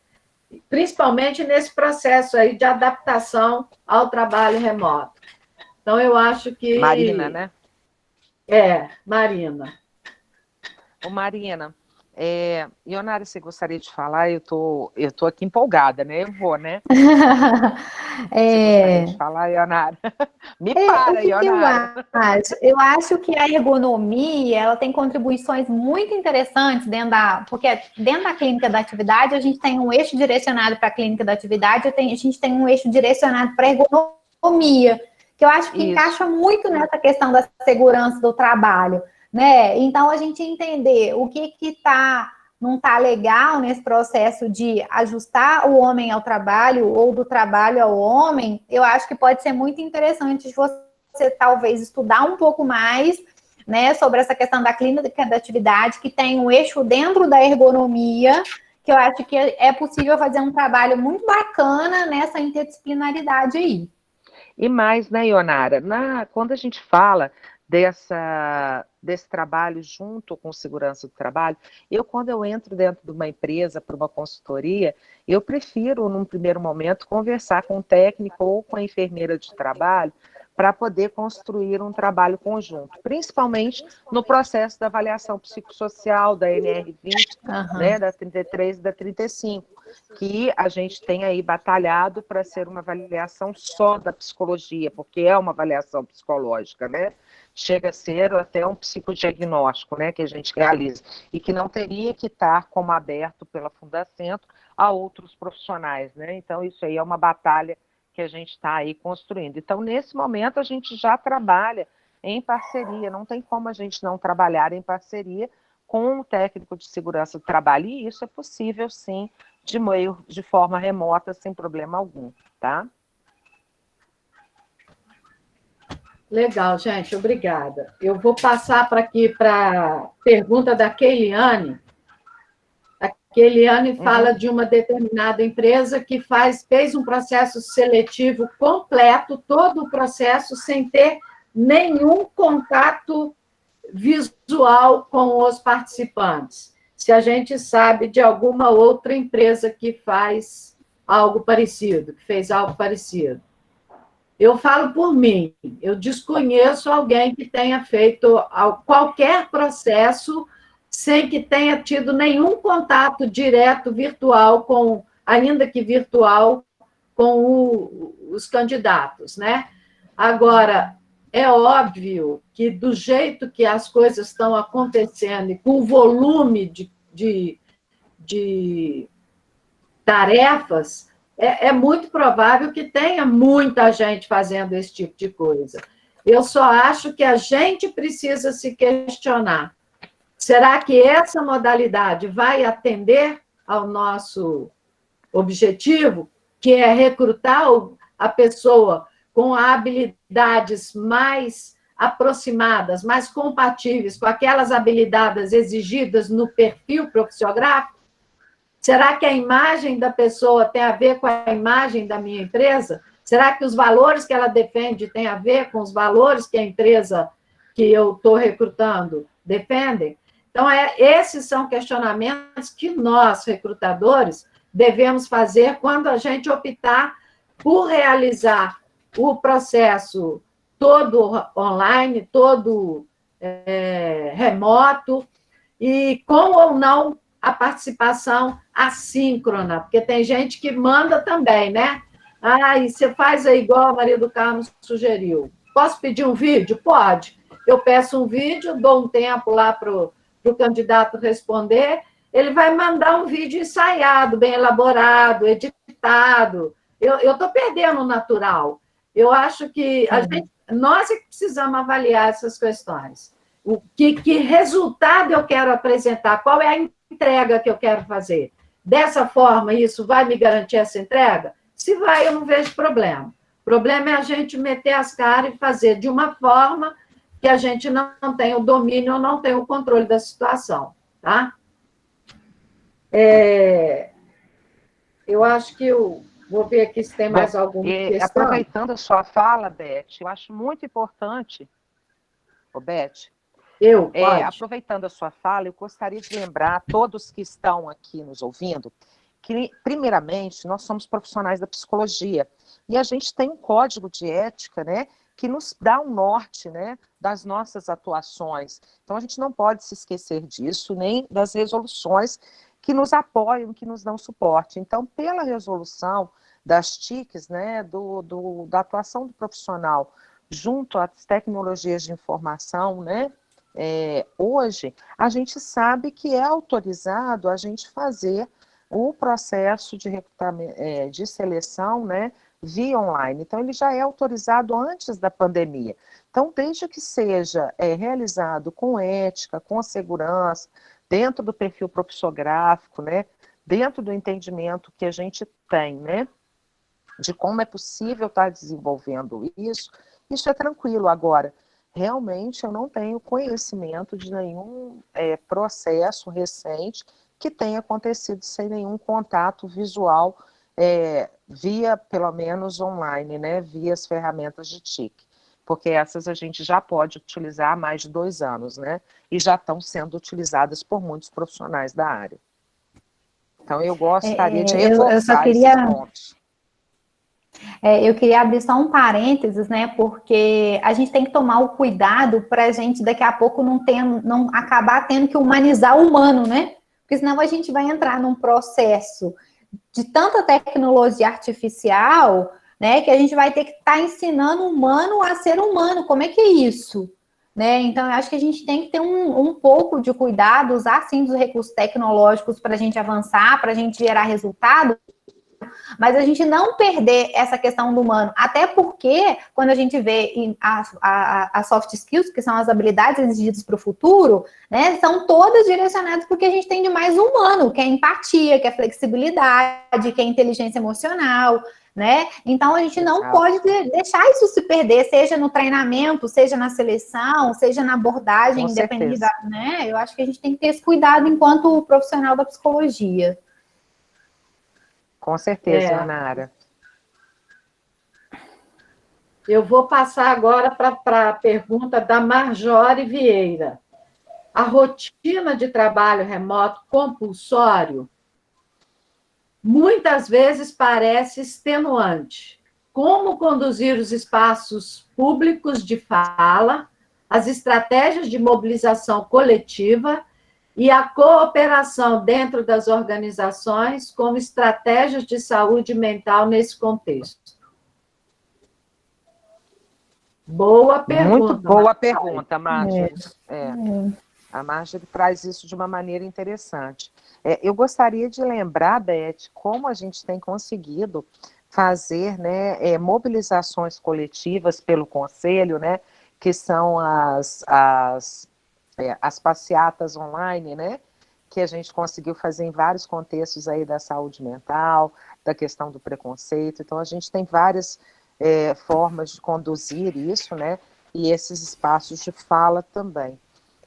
principalmente nesse processo aí de adaptação ao trabalho remoto. Então, eu acho que... Marina, né? Marina. Marina, Ionara, você gostaria de falar? Eu tô aqui empolgada, né? Eu vou, né? Você gostaria de falar, Ionara? Ionara. Eu acho que a ergonomia, ela tem contribuições muito interessantes porque dentro da clínica da atividade, a gente tem um eixo direcionado para a clínica da atividade, a gente tem um eixo direcionado para a ergonomia, que eu acho que encaixa muito nessa questão da segurança do trabalho, né? Então, a gente entender o que não está legal nesse processo de ajustar o homem ao trabalho ou do trabalho ao homem, eu acho que pode ser muito interessante você talvez estudar um pouco mais, né, sobre essa questão da clínica da atividade, que tem um eixo dentro da ergonomia, que eu acho que é possível fazer um trabalho muito bacana nessa interdisciplinaridade aí. E mais, né, Ionara, quando a gente fala desse trabalho junto com segurança do trabalho, quando eu entro dentro de uma empresa para uma consultoria, eu prefiro, num primeiro momento, conversar com o técnico ou com a enfermeira de trabalho para poder construir um trabalho conjunto, principalmente no processo da avaliação psicossocial, da NR20, né, da 33 e da 35, que a gente tem aí batalhado para ser uma avaliação só da psicologia, porque é uma avaliação psicológica, né? Chega a ser até um psicodiagnóstico, né, que a gente realiza, e que não teria que estar como aberto pela Fundacentro a outros profissionais, né? Então, isso aí é uma batalha que a gente está aí construindo. Então, nesse momento, a gente já trabalha em parceria, não tem como a gente não trabalhar em parceria com o técnico de segurança do trabalho, e isso é possível, sim, de forma remota, sem problema algum, tá? Legal, gente, obrigada. Eu vou passar para a pergunta da Keiliane. A Keiliane fala de uma determinada empresa que fez um processo seletivo completo, todo o processo, sem ter nenhum contato visual com os participantes. Se a gente sabe de alguma outra empresa que faz algo parecido, que fez algo parecido. Eu falo por mim, eu desconheço alguém que tenha feito qualquer processo sem que tenha tido nenhum contato direto virtual, ainda que virtual, com os candidatos, né? Agora, é óbvio que, do jeito que as coisas estão acontecendo e com o volume de tarefas, é muito provável que tenha muita gente fazendo esse tipo de coisa. Eu só acho que a gente precisa se questionar. Será que essa modalidade vai atender ao nosso objetivo, que é recrutar a pessoa com habilidades mais aproximadas, mais compatíveis com aquelas habilidades exigidas no perfil profissiográfico? Será que a imagem da pessoa tem a ver com a imagem da minha empresa? Será que os valores que ela defende têm a ver com os valores que a empresa que eu estou recrutando defendem? Então, esses são questionamentos que nós, recrutadores, devemos fazer quando a gente optar por realizar o processo todo online, todo remoto, e com ou não a participação assíncrona, porque tem gente que manda também, né? E você faz aí igual a Maria do Carmo sugeriu. Posso pedir um vídeo? Pode. Eu peço um vídeo, dou um tempo lá para o candidato responder, ele vai mandar um vídeo ensaiado, bem elaborado, editado. Eu estou perdendo o natural. Eu acho que nós é que precisamos avaliar essas questões. Que resultado eu quero apresentar? Qual é a entrega que eu quero fazer? Dessa forma, isso vai me garantir essa entrega? Se vai, eu não vejo problema. O problema é a gente meter as caras e fazer de uma forma que a gente não tem o domínio ou não tem o controle da situação, tá? Eu acho que eu vou ver aqui se tem mais alguma questão. Aproveitando a sua fala, Beth, eu acho muito importante, Beth, aproveitando a sua fala, eu gostaria de lembrar a todos que estão aqui nos ouvindo que, primeiramente, nós somos profissionais da psicologia e a gente tem um código de ética, né, que nos dá um norte, né, das nossas atuações. Então, a gente não pode se esquecer disso, nem das resoluções que nos apoiam, que nos dão suporte. Então, pela resolução das TICs, né, da atuação do profissional junto às tecnologias de informação, né, hoje, a gente sabe que é autorizado a gente fazer o processo de recrutamento, de seleção, né, via online. Então, ele já é autorizado antes da pandemia. Então, desde que seja realizado com ética, com segurança, dentro do perfil profissiográfico, né, dentro do entendimento que a gente tem, né, de como é possível estar desenvolvendo isso é tranquilo. Agora, realmente eu não tenho conhecimento de nenhum processo recente que tenha acontecido sem nenhum contato visual via, pelo menos online, né, via as ferramentas de TIC, porque essas a gente já pode utilizar há mais de 2 anos, né, e já estão sendo utilizadas por muitos profissionais da área. Então, eu gostaria de reforçar esses pontos. Eu queria abrir só um parênteses, né, porque a gente tem que tomar o cuidado para a gente daqui a pouco não acabar tendo que humanizar o humano, né, porque senão a gente vai entrar num processo de tanta tecnologia artificial, né, que a gente vai ter que estar ensinando o humano a ser humano. Como é que é isso? Né? Então, eu acho que a gente tem que ter um pouco de cuidado, usar, sim, os recursos tecnológicos para a gente avançar, para a gente gerar resultado, mas a gente não perder essa questão do humano, até porque quando a gente vê as soft skills, que são as habilidades exigidas para o futuro, né, são todas direcionadas porque a gente tem de mais humano, que é empatia, que é flexibilidade, que é inteligência emocional, né? Então a gente não pode deixar isso se perder, seja no treinamento, seja na seleção, seja na abordagem, independente, né? Eu acho que a gente tem que ter esse cuidado enquanto profissional da psicologia. Com certeza, Nara. Eu vou passar agora para a pergunta da Marjore Vieira. A rotina de trabalho remoto compulsório muitas vezes parece extenuante. Como conduzir os espaços públicos de fala, as estratégias de mobilização coletiva e a cooperação dentro das organizações como estratégias de saúde mental nesse contexto? Boa pergunta. Muito boa pergunta, Marjorie. A Marjorie traz isso de uma maneira interessante. Eu gostaria de lembrar, Beth, como a gente tem conseguido fazer, né, mobilizações coletivas pelo Conselho, né, que são as passeatas online, né, que a gente conseguiu fazer em vários contextos aí da saúde mental, da questão do preconceito. Então, a gente tem várias formas de conduzir isso, né, e esses espaços de fala também.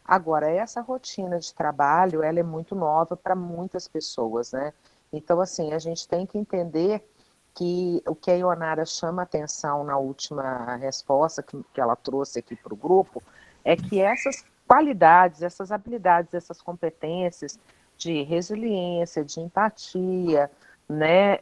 Agora, essa rotina de trabalho, ela é muito nova para muitas pessoas, né? Então, assim, a gente tem que entender que o que a Ionara chama atenção na última resposta que ela trouxe aqui para o grupo, é que essas qualidades, essas habilidades, essas competências de resiliência, de empatia, né,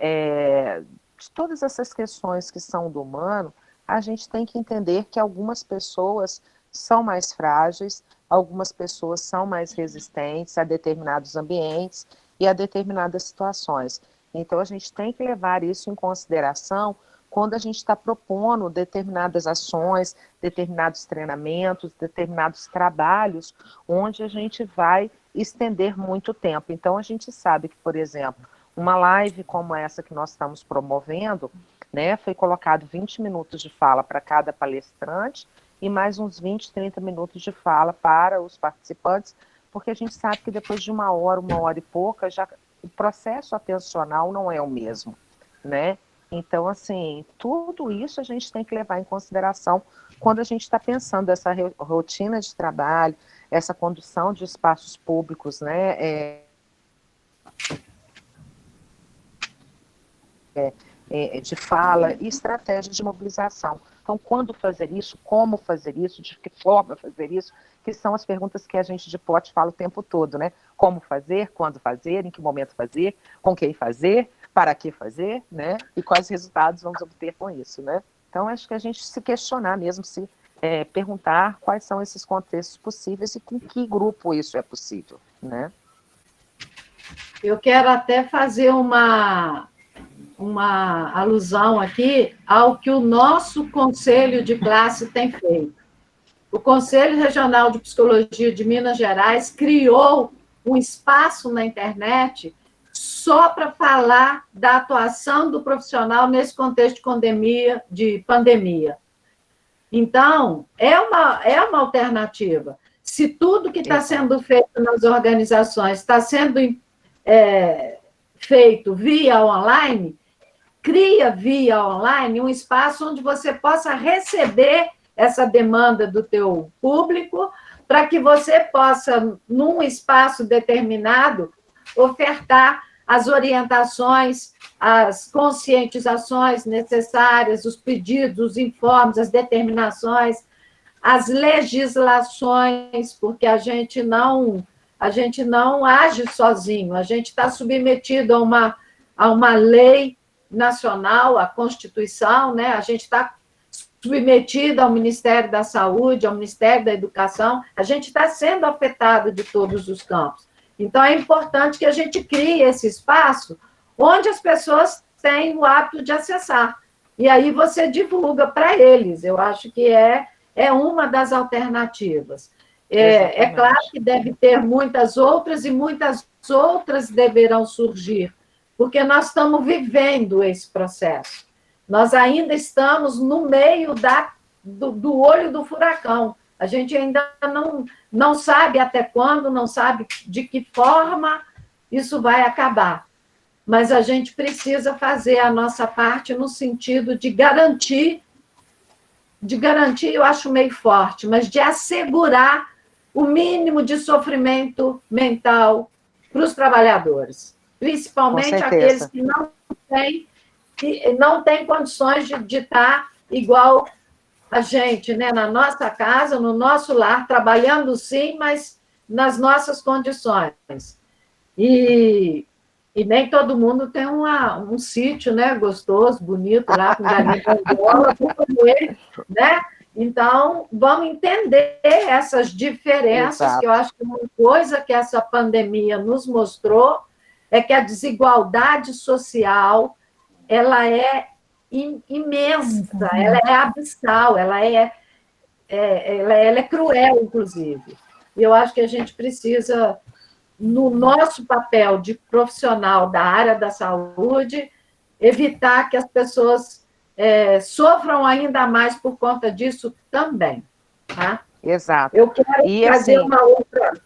de todas essas questões que são do humano, a gente tem que entender que algumas pessoas são mais frágeis, algumas pessoas são mais resistentes a determinados ambientes e a determinadas situações. Então, a gente tem que levar isso em consideração quando a gente está propondo determinadas ações, determinados treinamentos, determinados trabalhos, onde a gente vai estender muito tempo. Então, a gente sabe que, por exemplo, uma live como essa que nós estamos promovendo, né, foi colocado 20 minutos de fala para cada palestrante, e mais uns 20, 30 minutos de fala para os participantes, porque a gente sabe que depois de uma hora e pouca, já o processo atencional não é o mesmo, né? Então, assim, tudo isso a gente tem que levar em consideração quando a gente está pensando essa rotina de trabalho, essa condução de espaços públicos, né? De fala e estratégia de mobilização. Então, quando fazer isso, como fazer isso, de que forma fazer isso, que são as perguntas que a gente de pote fala o tempo todo, né? Como fazer, quando fazer, em que momento fazer, com quem fazer, para que fazer, né? E quais resultados vamos obter com isso, né? Então, acho que a gente se questionar mesmo, se perguntar quais são esses contextos possíveis e com que grupo isso é possível, né? Eu quero até fazer uma alusão aqui ao que o nosso Conselho de Classe tem feito. O Conselho Regional de Psicologia de Minas Gerais criou um espaço na internet só para falar da atuação do profissional nesse contexto de pandemia. Então, é uma alternativa. Se tudo que está sendo feito nas organizações está sendo feito via online, cria via online um espaço onde você possa receber essa demanda do teu público, para que você possa, num espaço determinado, ofertar as orientações, as conscientizações necessárias, os pedidos, os informes, as determinações, as legislações, porque a gente não age sozinho, a gente está submetido a uma lei nacional, a Constituição, né? A gente está submetido ao Ministério da Saúde, ao Ministério da Educação, a gente está sendo afetado de todos os campos. Então, é importante que a gente crie esse espaço onde as pessoas têm o hábito de acessar. E aí você divulga para eles. Eu acho que é uma das alternativas. É claro que deve ter muitas outras, e muitas outras deverão surgir, porque nós estamos vivendo esse processo. Nós ainda estamos no meio do olho do furacão. A gente ainda não sabe até quando, não sabe de que forma isso vai acabar. Mas a gente precisa fazer a nossa parte no sentido de garantir, eu acho meio forte, mas de assegurar o mínimo de sofrimento mental para os trabalhadores, principalmente aqueles que não têm condições de estar igual a gente, né? Na nossa casa, no nosso lar, trabalhando sim, mas nas nossas condições. E nem todo mundo tem um sítio, né, gostoso, bonito, lá com galinha angola, como ele, né? Então, vamos entender essas diferenças. Exato. Que eu acho que uma coisa que essa pandemia nos mostrou é que a desigualdade social, ela é imensa, ela é abissal, ela é ela é cruel, inclusive. E eu acho que a gente precisa, no nosso papel de profissional da área da saúde, evitar que as pessoas sofram ainda mais por conta disso também. Tá? Exato. Eu quero fazer assim, uma outra...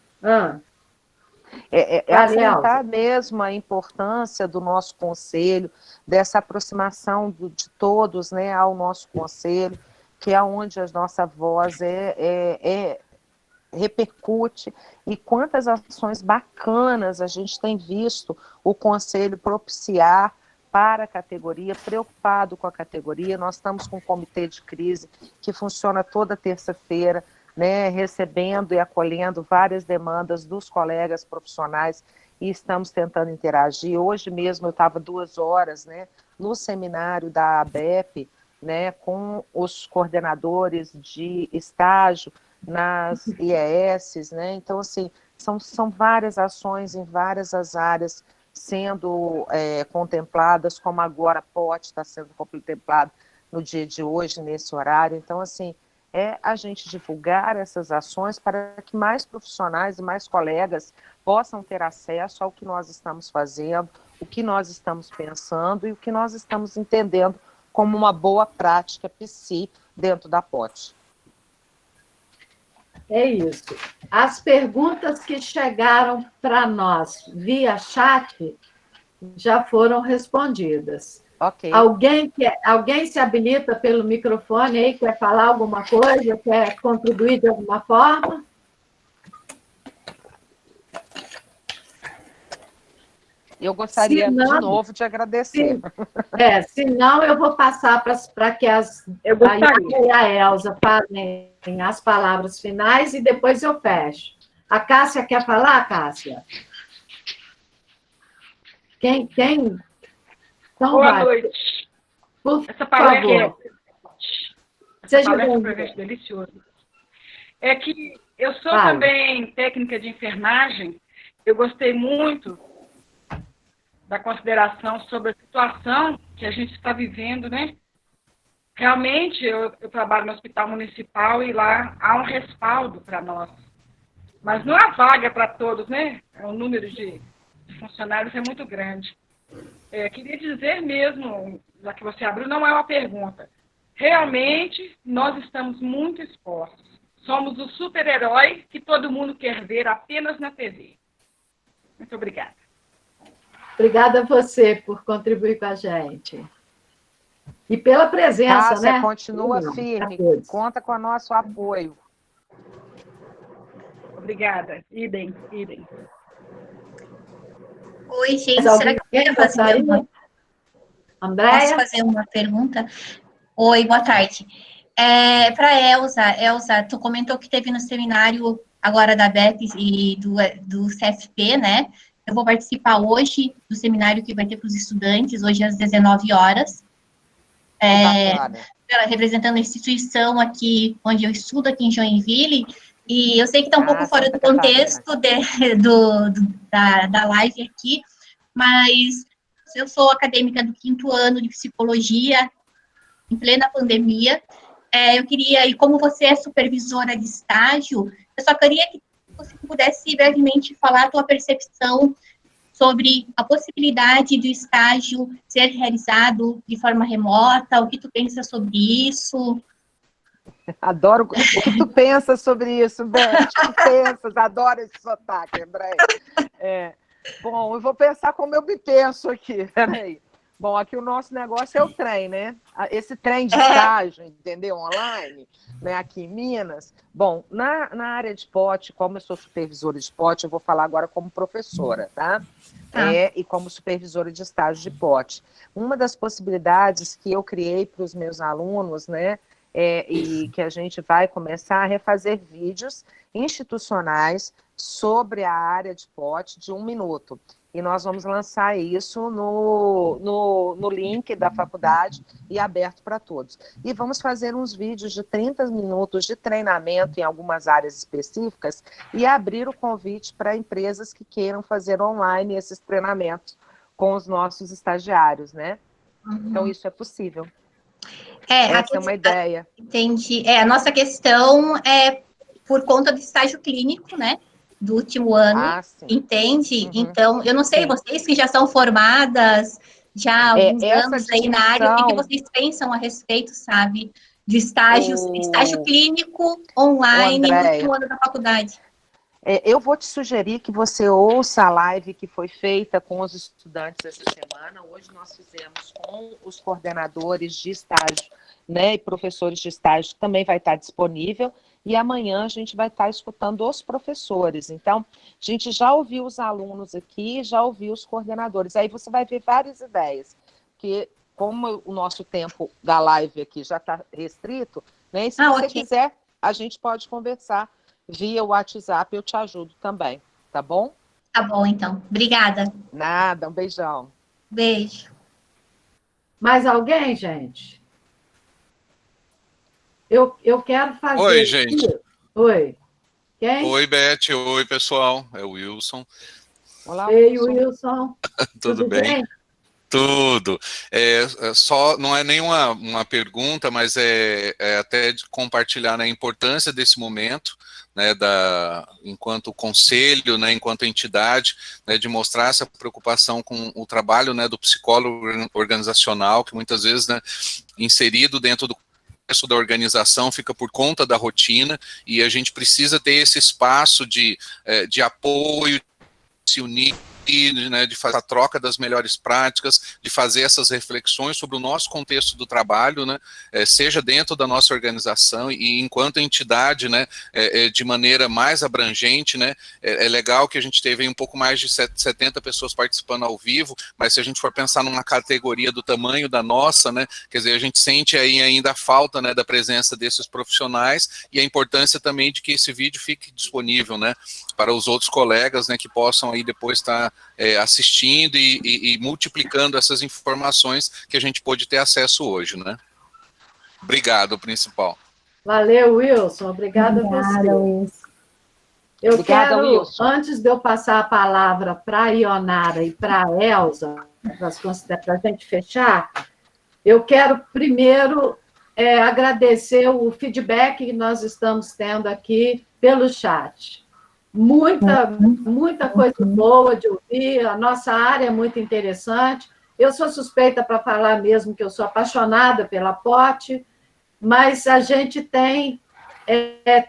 apontar mesmo a importância do nosso conselho, dessa aproximação de todos, né, ao nosso conselho, que é onde a nossa voz repercute, e quantas ações bacanas a gente tem visto o conselho propiciar para a categoria, preocupado com a categoria. Nós estamos com um comitê de crise que funciona toda terça-feira, né, recebendo e acolhendo várias demandas dos colegas profissionais, e estamos tentando interagir. Hoje mesmo eu estava 2 horas, né, no seminário da ABEP, né, com os coordenadores de estágio nas IES, né? Então, assim, são várias ações em várias as áreas sendo contempladas, como agora a POT está sendo contemplado no dia de hoje, nesse horário. Então, assim, a gente divulgar essas ações para que mais profissionais e mais colegas possam ter acesso ao que nós estamos fazendo, o que nós estamos pensando e o que nós estamos entendendo como uma boa prática PSI dentro da POT. É isso. As perguntas que chegaram para nós via chat já foram respondidas. Ok. Alguém se habilita pelo microfone aí, quer falar alguma coisa, quer contribuir de alguma forma? Eu gostaria, de novo, de agradecer. Se não, eu vou passar para que a Elza falem as palavras finais e depois eu fecho. A Cássia quer falar, Cássia? Quem? Então, Boa noite. Essa palestra foi um presente delicioso. É que eu sou também técnica de enfermagem, eu gostei muito da consideração sobre a situação que a gente está vivendo, né? Realmente, eu trabalho no hospital municipal e lá há um respaldo para nós. Mas não há vaga para todos, né? O número de funcionários é muito grande. Queria dizer mesmo, já que você abriu, não é uma pergunta. Realmente, nós estamos muito expostos. Somos o super-herói que todo mundo quer ver apenas na TV. Muito obrigada. Obrigada a você por contribuir com a gente. E pela presença, Cássia, né? continua firme, conta com o nosso apoio. Obrigada. Idem. Oi, gente, será que eu quero fazer uma... Andréia? Posso fazer uma pergunta? Oi, boa tarde. Para a Elza, tu comentou que teve no seminário agora da BEP e do CFP, né? Eu vou participar hoje do seminário que vai ter para os estudantes, hoje às 19 horas. Representando a instituição aqui, onde eu estudo, aqui em Joinville, e eu sei que está um pouco fora do contexto da live aqui, mas eu sou acadêmica do 5º ano de psicologia, em plena pandemia. Eu queria, e como você é supervisora de estágio, eu só queria que você pudesse brevemente falar a tua percepção sobre a possibilidade do estágio ser realizado de forma remota, o que tu pensa sobre isso? Adoro. O que tu pensa sobre isso, Beth? O que tu pensas? Adoro esse sotaque, Andréia. Bom, eu vou pensar como eu me penso aqui. Peraí. Bom, aqui o nosso negócio é o trem, né? Esse trem de estágio, entendeu? Online, né? Aqui em Minas. Bom, na área de POT, como eu sou supervisora de POT, eu vou falar agora como professora, tá? E como supervisora de estágio de POT. Uma das possibilidades que eu criei para os meus alunos, né? E que a gente vai começar a refazer vídeos institucionais sobre a área de POT de 1 minuto. E nós vamos lançar isso no link da faculdade e aberto para todos. E vamos fazer uns vídeos de 30 minutos de treinamento em algumas áreas específicas e abrir o convite para empresas que queiram fazer online esses treinamentos com os nossos estagiários, né? Então, isso é possível. Essa é uma ideia. Entendi. A nossa questão é por conta do estágio clínico, né? Do último ano. Sim. Entende? Uhum. Então, eu não sei, Sim. Vocês que já são formadas já há alguns anos aí na área, o que vocês pensam a respeito, sabe? De estágio clínico online no último ano da faculdade. Eu vou te sugerir que você ouça a live que foi feita com os estudantes essa semana. Hoje nós fizemos com os coordenadores de estágio, né, e professores de estágio, que também vai estar disponível. E amanhã a gente vai estar escutando os professores. Então, a gente já ouviu os alunos aqui, já ouviu os coordenadores. Aí você vai ver várias ideias. Porque, como o nosso tempo da live aqui já está restrito, né, e se você quiser, a gente pode conversar via WhatsApp, eu te ajudo também, tá bom? Tá bom, então. Obrigada. Nada, um beijão. Beijo. Mais alguém, gente? Eu quero fazer... Oi, gente. Oi. Quem? Oi, Beth. Oi, pessoal. É o Wilson. Olá, Ei, Wilson. Tudo bem? Tudo. Só não é nenhuma uma pergunta, mas é até de compartilhar, né, a importância desse momento, né, enquanto conselho, né, enquanto entidade, né, de mostrar essa preocupação com o trabalho, né, do psicólogo organizacional, que muitas vezes, né, inserido dentro do contexto da organização, fica por conta da rotina, e a gente precisa ter esse espaço de apoio, se unir, né, de fazer a troca das melhores práticas, de fazer essas reflexões sobre o nosso contexto do trabalho, né, seja dentro da nossa organização e enquanto entidade, né, de maneira mais abrangente, né, é legal que a gente teve um pouco mais de 70 pessoas participando ao vivo, mas se a gente for pensar numa categoria do tamanho da nossa, né, quer dizer, a gente sente aí ainda a falta, né, da presença desses profissionais e a importância também de que esse vídeo fique disponível, né, para os outros colegas, né, que possam aí depois estar assistindo e multiplicando essas informações que a gente pôde ter acesso hoje, né? Obrigado, principal. Valeu, Wilson. Obrigada a você. Wilson. Eu quero, Wilson, antes de eu passar a palavra para a Ionara e para a Elza, para a gente fechar, eu quero primeiro agradecer o feedback que nós estamos tendo aqui pelo chat. Muita coisa boa de ouvir, a nossa área é muito interessante. Eu sou suspeita para falar mesmo que eu sou apaixonada pela POT, mas a gente tem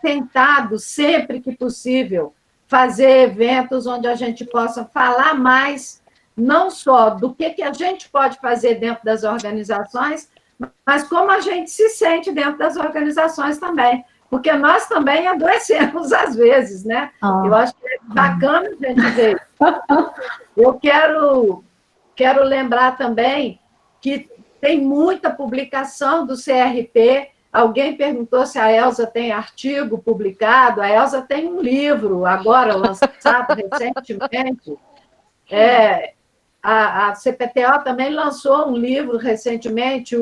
tentado, sempre que possível, fazer eventos onde a gente possa falar mais, não só do que a gente pode fazer dentro das organizações, mas como a gente se sente dentro das organizações também. Porque nós também adoecemos às vezes, né? Eu acho que é bacana a gente ver. Eu quero lembrar também que tem muita publicação do CRP. Alguém perguntou se a Elza tem artigo publicado. A Elza tem um livro, agora lançado recentemente. A CPTO também lançou um livro recentemente,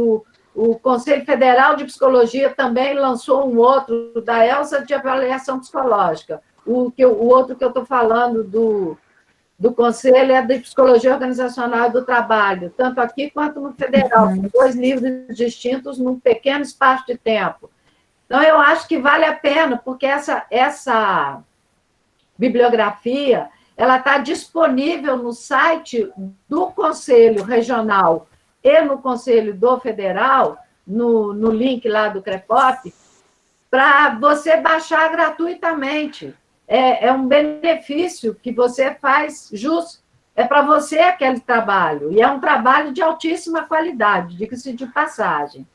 o Conselho Federal de Psicologia também lançou um outro, da Elza, de avaliação psicológica. O outro que eu estou falando do Conselho é de Psicologia Organizacional do Trabalho, tanto aqui quanto no Federal. São 2 livros distintos num pequeno espaço de tempo. Então, eu acho que vale a pena, porque essa bibliografia ela está disponível no site do Conselho Regional e no Conselho do Federal, no link lá do CREPOP, para você baixar gratuitamente. É um benefício que você faz jus, é para você aquele trabalho, e é um trabalho de altíssima qualidade, diga-se de passagem.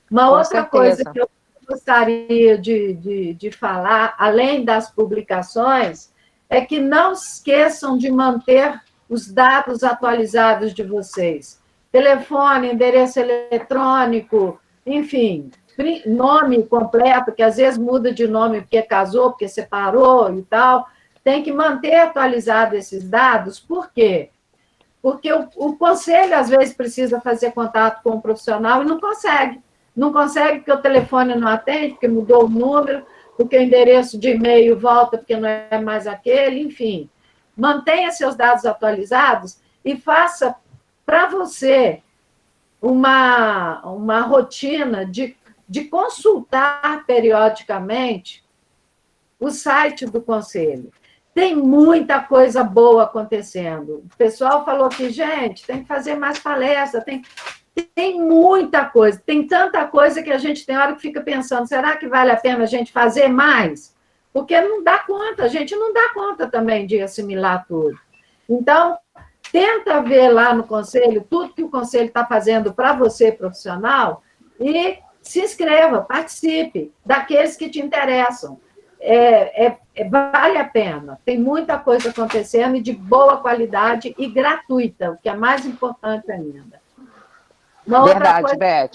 Uma outra coisa que eu gostaria de falar, além das publicações, é que não esqueçam de manter os dados atualizados de vocês. Telefone, endereço eletrônico, enfim, nome completo, que às vezes muda de nome porque casou, porque separou e tal. Tem que manter atualizado esses dados. Por quê? Porque o conselho, às vezes, precisa fazer contato com o profissional e não consegue. Não consegue porque o telefone não atende, porque mudou o número, porque o endereço de e-mail volta porque não é mais aquele, enfim. Mantenha seus dados atualizados e faça para você uma rotina de consultar periodicamente o site do Conselho. Tem muita coisa boa acontecendo. O pessoal falou que, gente, tem que fazer mais palestra, tem muita coisa, tem tanta coisa que a gente tem hora que fica pensando, será que vale a pena a gente fazer mais? Porque não dá conta, a gente não dá conta também de assimilar tudo. Então, tenta ver lá no Conselho tudo que o Conselho está fazendo para você, profissional, e se inscreva, participe daqueles que te interessam. Vale a pena, tem muita coisa acontecendo e de boa qualidade e gratuita, o que é mais importante ainda. Verdade, Beth.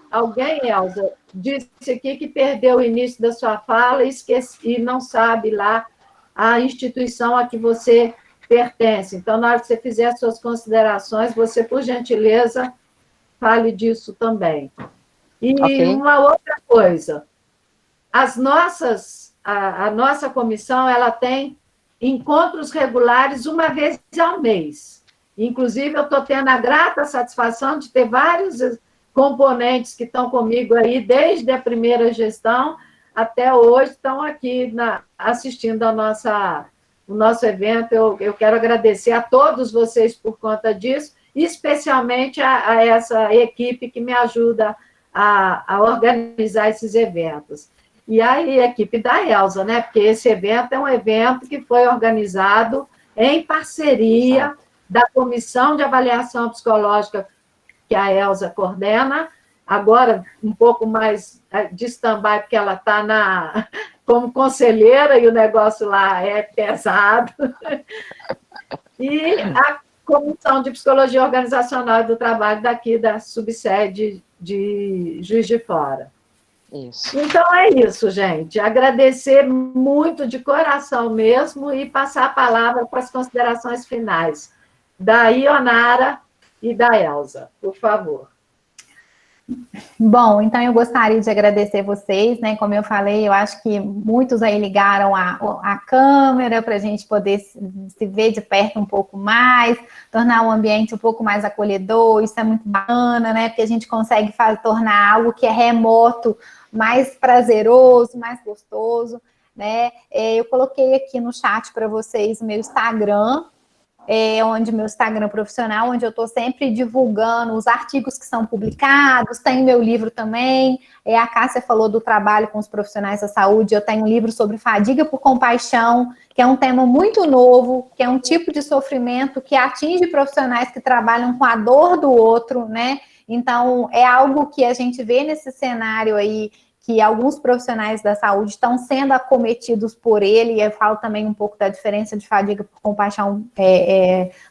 Alguém, Elza, disse aqui que perdeu o início da sua fala e não sabe lá a instituição a que você pertence. Então, na hora que você fizer as suas considerações, você, por gentileza, fale disso também. E uma outra coisa, a nossa comissão ela tem encontros regulares uma vez ao mês. Inclusive, eu estou tendo a grata satisfação de ter vários componentes que estão comigo aí desde a primeira gestão até hoje, estão aqui assistindo o nosso evento. Eu quero agradecer a todos vocês por conta disso, especialmente a essa equipe que me ajuda a organizar esses eventos. E a equipe da Elza, né? Porque esse evento é um evento que foi organizado em parceria da Comissão de Avaliação Psicológica que a Elza coordena, agora um pouco mais de stand-by, porque ela está como conselheira e o negócio lá é pesado, e a Comissão de Psicologia Organizacional e do Trabalho daqui da subsede de Juiz de Fora. Isso. Então é isso, gente. Agradecer muito de coração mesmo e passar a palavra para as considerações finais da Ionara e da Elza, por favor. Bom, então eu gostaria de agradecer vocês, né? Como eu falei, eu acho que muitos aí ligaram a câmera para a gente poder se ver de perto um pouco mais, tornar o ambiente um pouco mais acolhedor, isso é muito bacana, né? Porque a gente consegue tornar algo que é remoto mais prazeroso, mais gostoso, né? Eu coloquei aqui no chat para vocês o meu Instagram, onde meu Instagram profissional, onde eu estou sempre divulgando os artigos que são publicados, tem meu livro também, a Cássia falou do trabalho com os profissionais da saúde, eu tenho um livro sobre fadiga por compaixão, que é um tema muito novo, que é um tipo de sofrimento que atinge profissionais que trabalham com a dor do outro, né? Então, é algo que a gente vê nesse cenário aí, que alguns profissionais da saúde estão sendo acometidos por ele, e eu falo também um pouco da diferença de fadiga por compaixão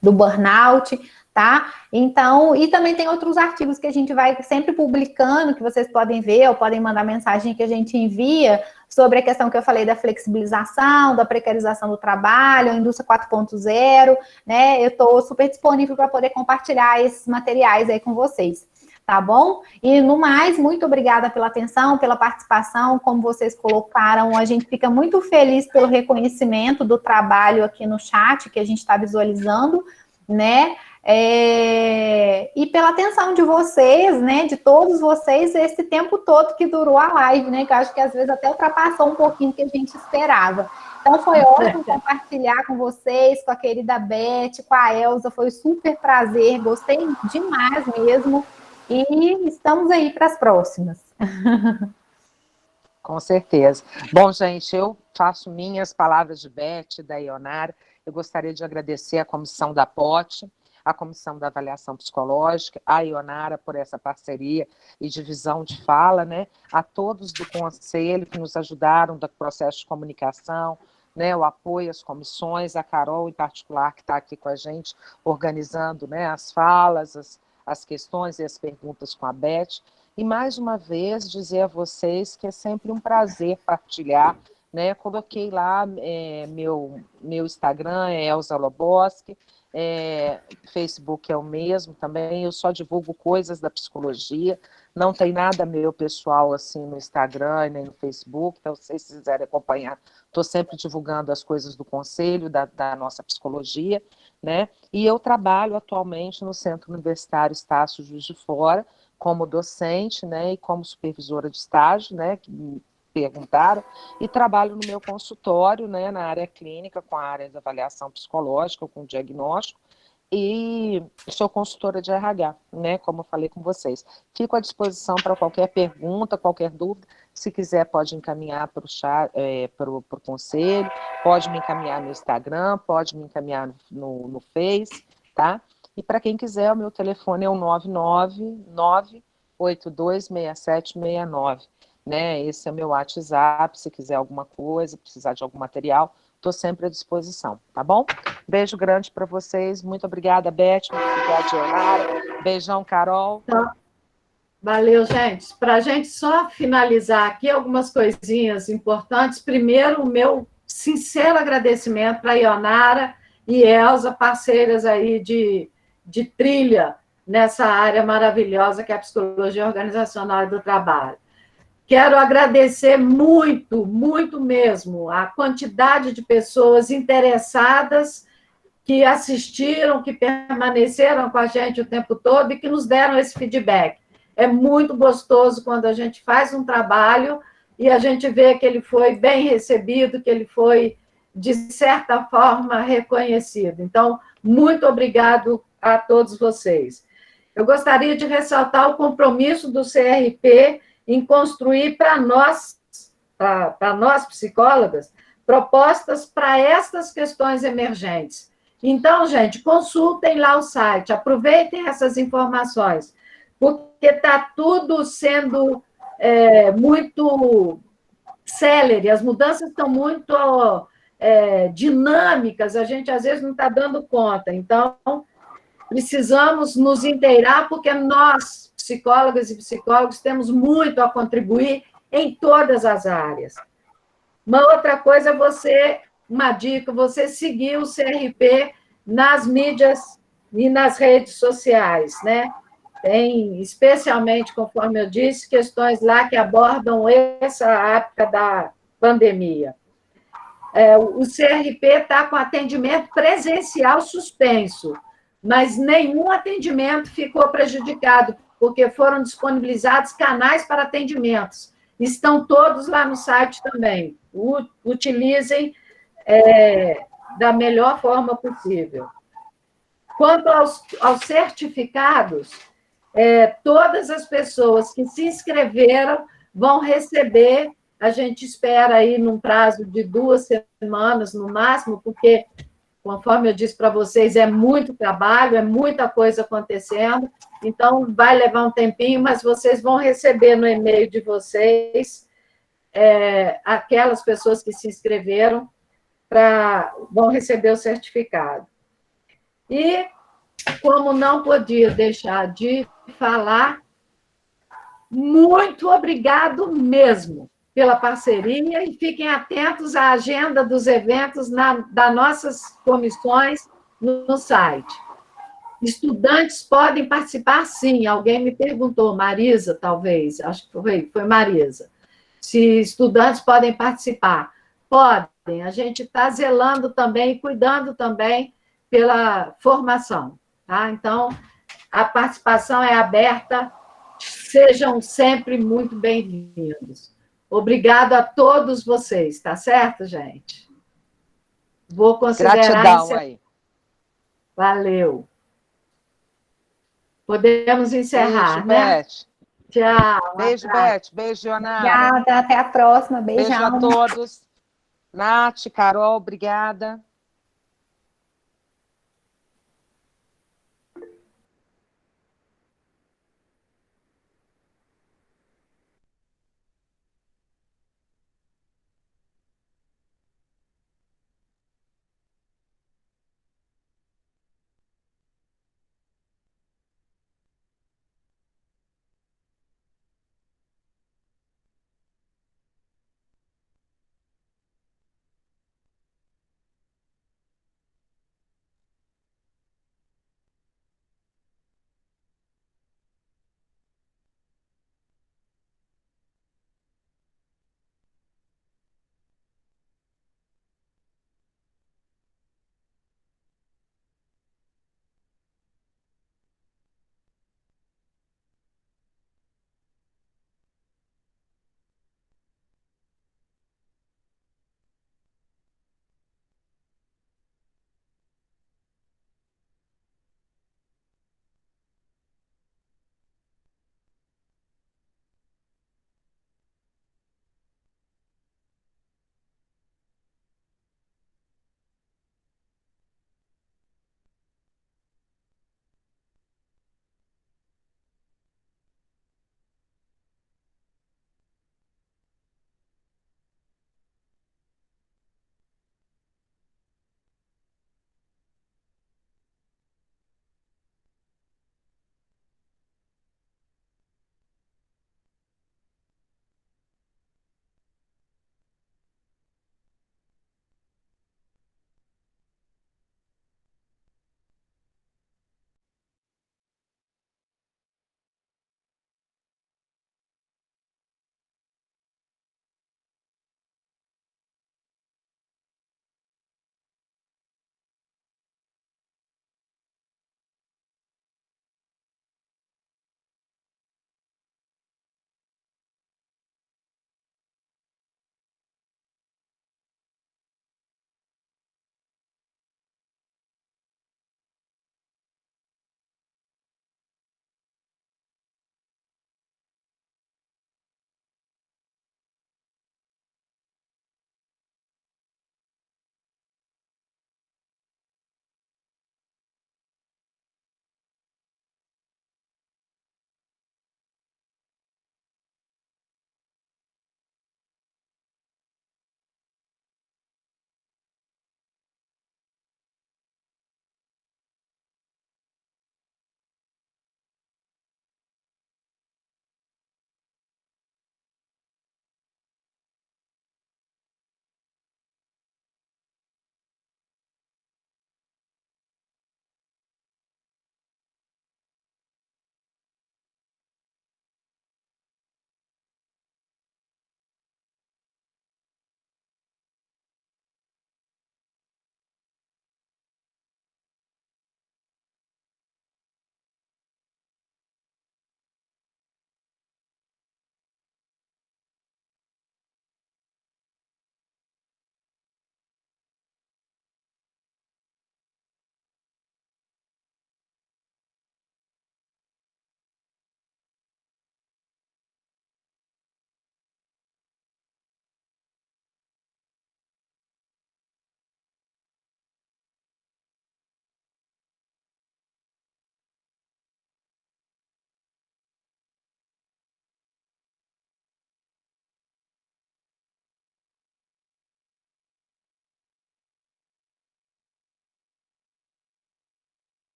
do burnout, tá? Então, e também tem outros artigos que a gente vai sempre publicando, que vocês podem ver, ou podem mandar mensagem que a gente envia, sobre a questão que eu falei da flexibilização, da precarização do trabalho, a indústria 4.0, né? Eu estou super disponível para poder compartilhar esses materiais aí com vocês. Tá bom? E no mais, muito obrigada pela atenção, pela participação, como vocês colocaram, a gente fica muito feliz pelo reconhecimento do trabalho aqui no chat, que a gente está visualizando, né? E pela atenção de vocês, né? De todos vocês, esse tempo todo que durou a live, né? Que eu acho que às vezes até ultrapassou um pouquinho o que a gente esperava. Então foi ótimo compartilhar com vocês, com a querida Beth, com a Elza, foi um super prazer, gostei demais mesmo. E estamos aí para as próximas. Com certeza. Bom, gente, eu faço minhas palavras de Beth, da Ionara. Eu gostaria de agradecer a comissão da POT, a comissão da avaliação psicológica, a Ionara por essa parceria e divisão de fala, né? A todos do conselho que nos ajudaram no processo de comunicação, né? O apoio às comissões, a Carol em particular, que está aqui com a gente, organizando, né, as falas, as questões e as perguntas com a Beth. E, mais uma vez, dizer a vocês que é sempre um prazer partilhar, né? Coloquei lá meu Instagram, é Elza Loboski, Facebook é o mesmo também, eu só divulgo coisas da psicologia, Não tem nada meu pessoal assim no Instagram nem no Facebook, então se vocês quiserem acompanhar, estou sempre divulgando as coisas do conselho, da nossa psicologia, né? E eu trabalho atualmente no Centro Universitário Estácio Juiz de Fora, como docente, né, e como supervisora de estágio, né, que me perguntaram, e trabalho no meu consultório, né, na área clínica, com a área de avaliação psicológica, com diagnóstico, e sou consultora de RH, né, como eu falei com vocês. Fico à disposição para qualquer pergunta, qualquer dúvida. Se quiser, pode encaminhar para o chat, para o conselho, pode me encaminhar no Instagram, pode me encaminhar no Face, tá? E para quem quiser, o meu telefone é o 999826769, né? Esse é o meu WhatsApp, se quiser alguma coisa, precisar de algum material, estou sempre à disposição, tá bom? Beijo grande para vocês. Muito obrigada, Beth. Muito obrigada, Dionara. Beijão, Carol. Valeu, gente. Para a gente só finalizar aqui algumas coisinhas importantes. Primeiro, o meu sincero agradecimento para a Ionara e Elza, parceiras aí de trilha nessa área maravilhosa que é a psicologia organizacional e do trabalho. Quero agradecer muito, muito mesmo, a quantidade de pessoas interessadas que assistiram, que permaneceram com a gente o tempo todo e que nos deram esse feedback. É muito gostoso quando a gente faz um trabalho e a gente vê que ele foi bem recebido, que ele foi, de certa forma, reconhecido. Então, muito obrigado a todos vocês. Eu gostaria de ressaltar o compromisso do CRP em construir para nós psicólogas, propostas para estas questões emergentes. Então, gente, consultem lá o site, aproveitem essas informações, porque está tudo sendo muito célere, as mudanças estão muito dinâmicas, a gente às vezes não está dando conta. Então, precisamos nos inteirar, porque nós, psicólogas e psicólogos, temos muito a contribuir em todas as áreas. Uma outra coisa, uma dica, você seguir o CRP nas mídias e nas redes sociais, né? Tem, especialmente, conforme eu disse, questões lá que abordam essa época da pandemia. O CRP está com atendimento presencial suspenso, mas nenhum atendimento ficou prejudicado, porque foram disponibilizados canais para atendimentos. Estão todos lá no site também. Utilizem da melhor forma possível. Quanto aos certificados, todas as pessoas que se inscreveram vão receber, a gente espera aí num prazo de 2 semanas no máximo, porque, conforme eu disse para vocês, é muito trabalho, é muita coisa acontecendo, então vai levar um tempinho, mas vocês vão receber no e-mail de vocês aquelas pessoas que se inscreveram vão receber o certificado. E, como não podia deixar de falar, muito obrigado mesmo pela parceria e fiquem atentos à agenda dos eventos das nossas comissões no site. Estudantes podem participar, sim. Alguém me perguntou, Marisa, talvez, acho que foi Marisa, se estudantes podem participar. Podem, a gente está zelando também, cuidando também pela formação, tá? Então, a participação é aberta, sejam sempre muito bem-vindos. Obrigado a todos vocês, tá certo, gente? Vou considerar... Gratidão aí. Valeu. Podemos encerrar, beijo, né? Beth. Tchau. Beijo, Beth. Beijo, Ionara. Obrigada, até a próxima. Beijão. Beijo a todos. Nath, Carol, obrigada.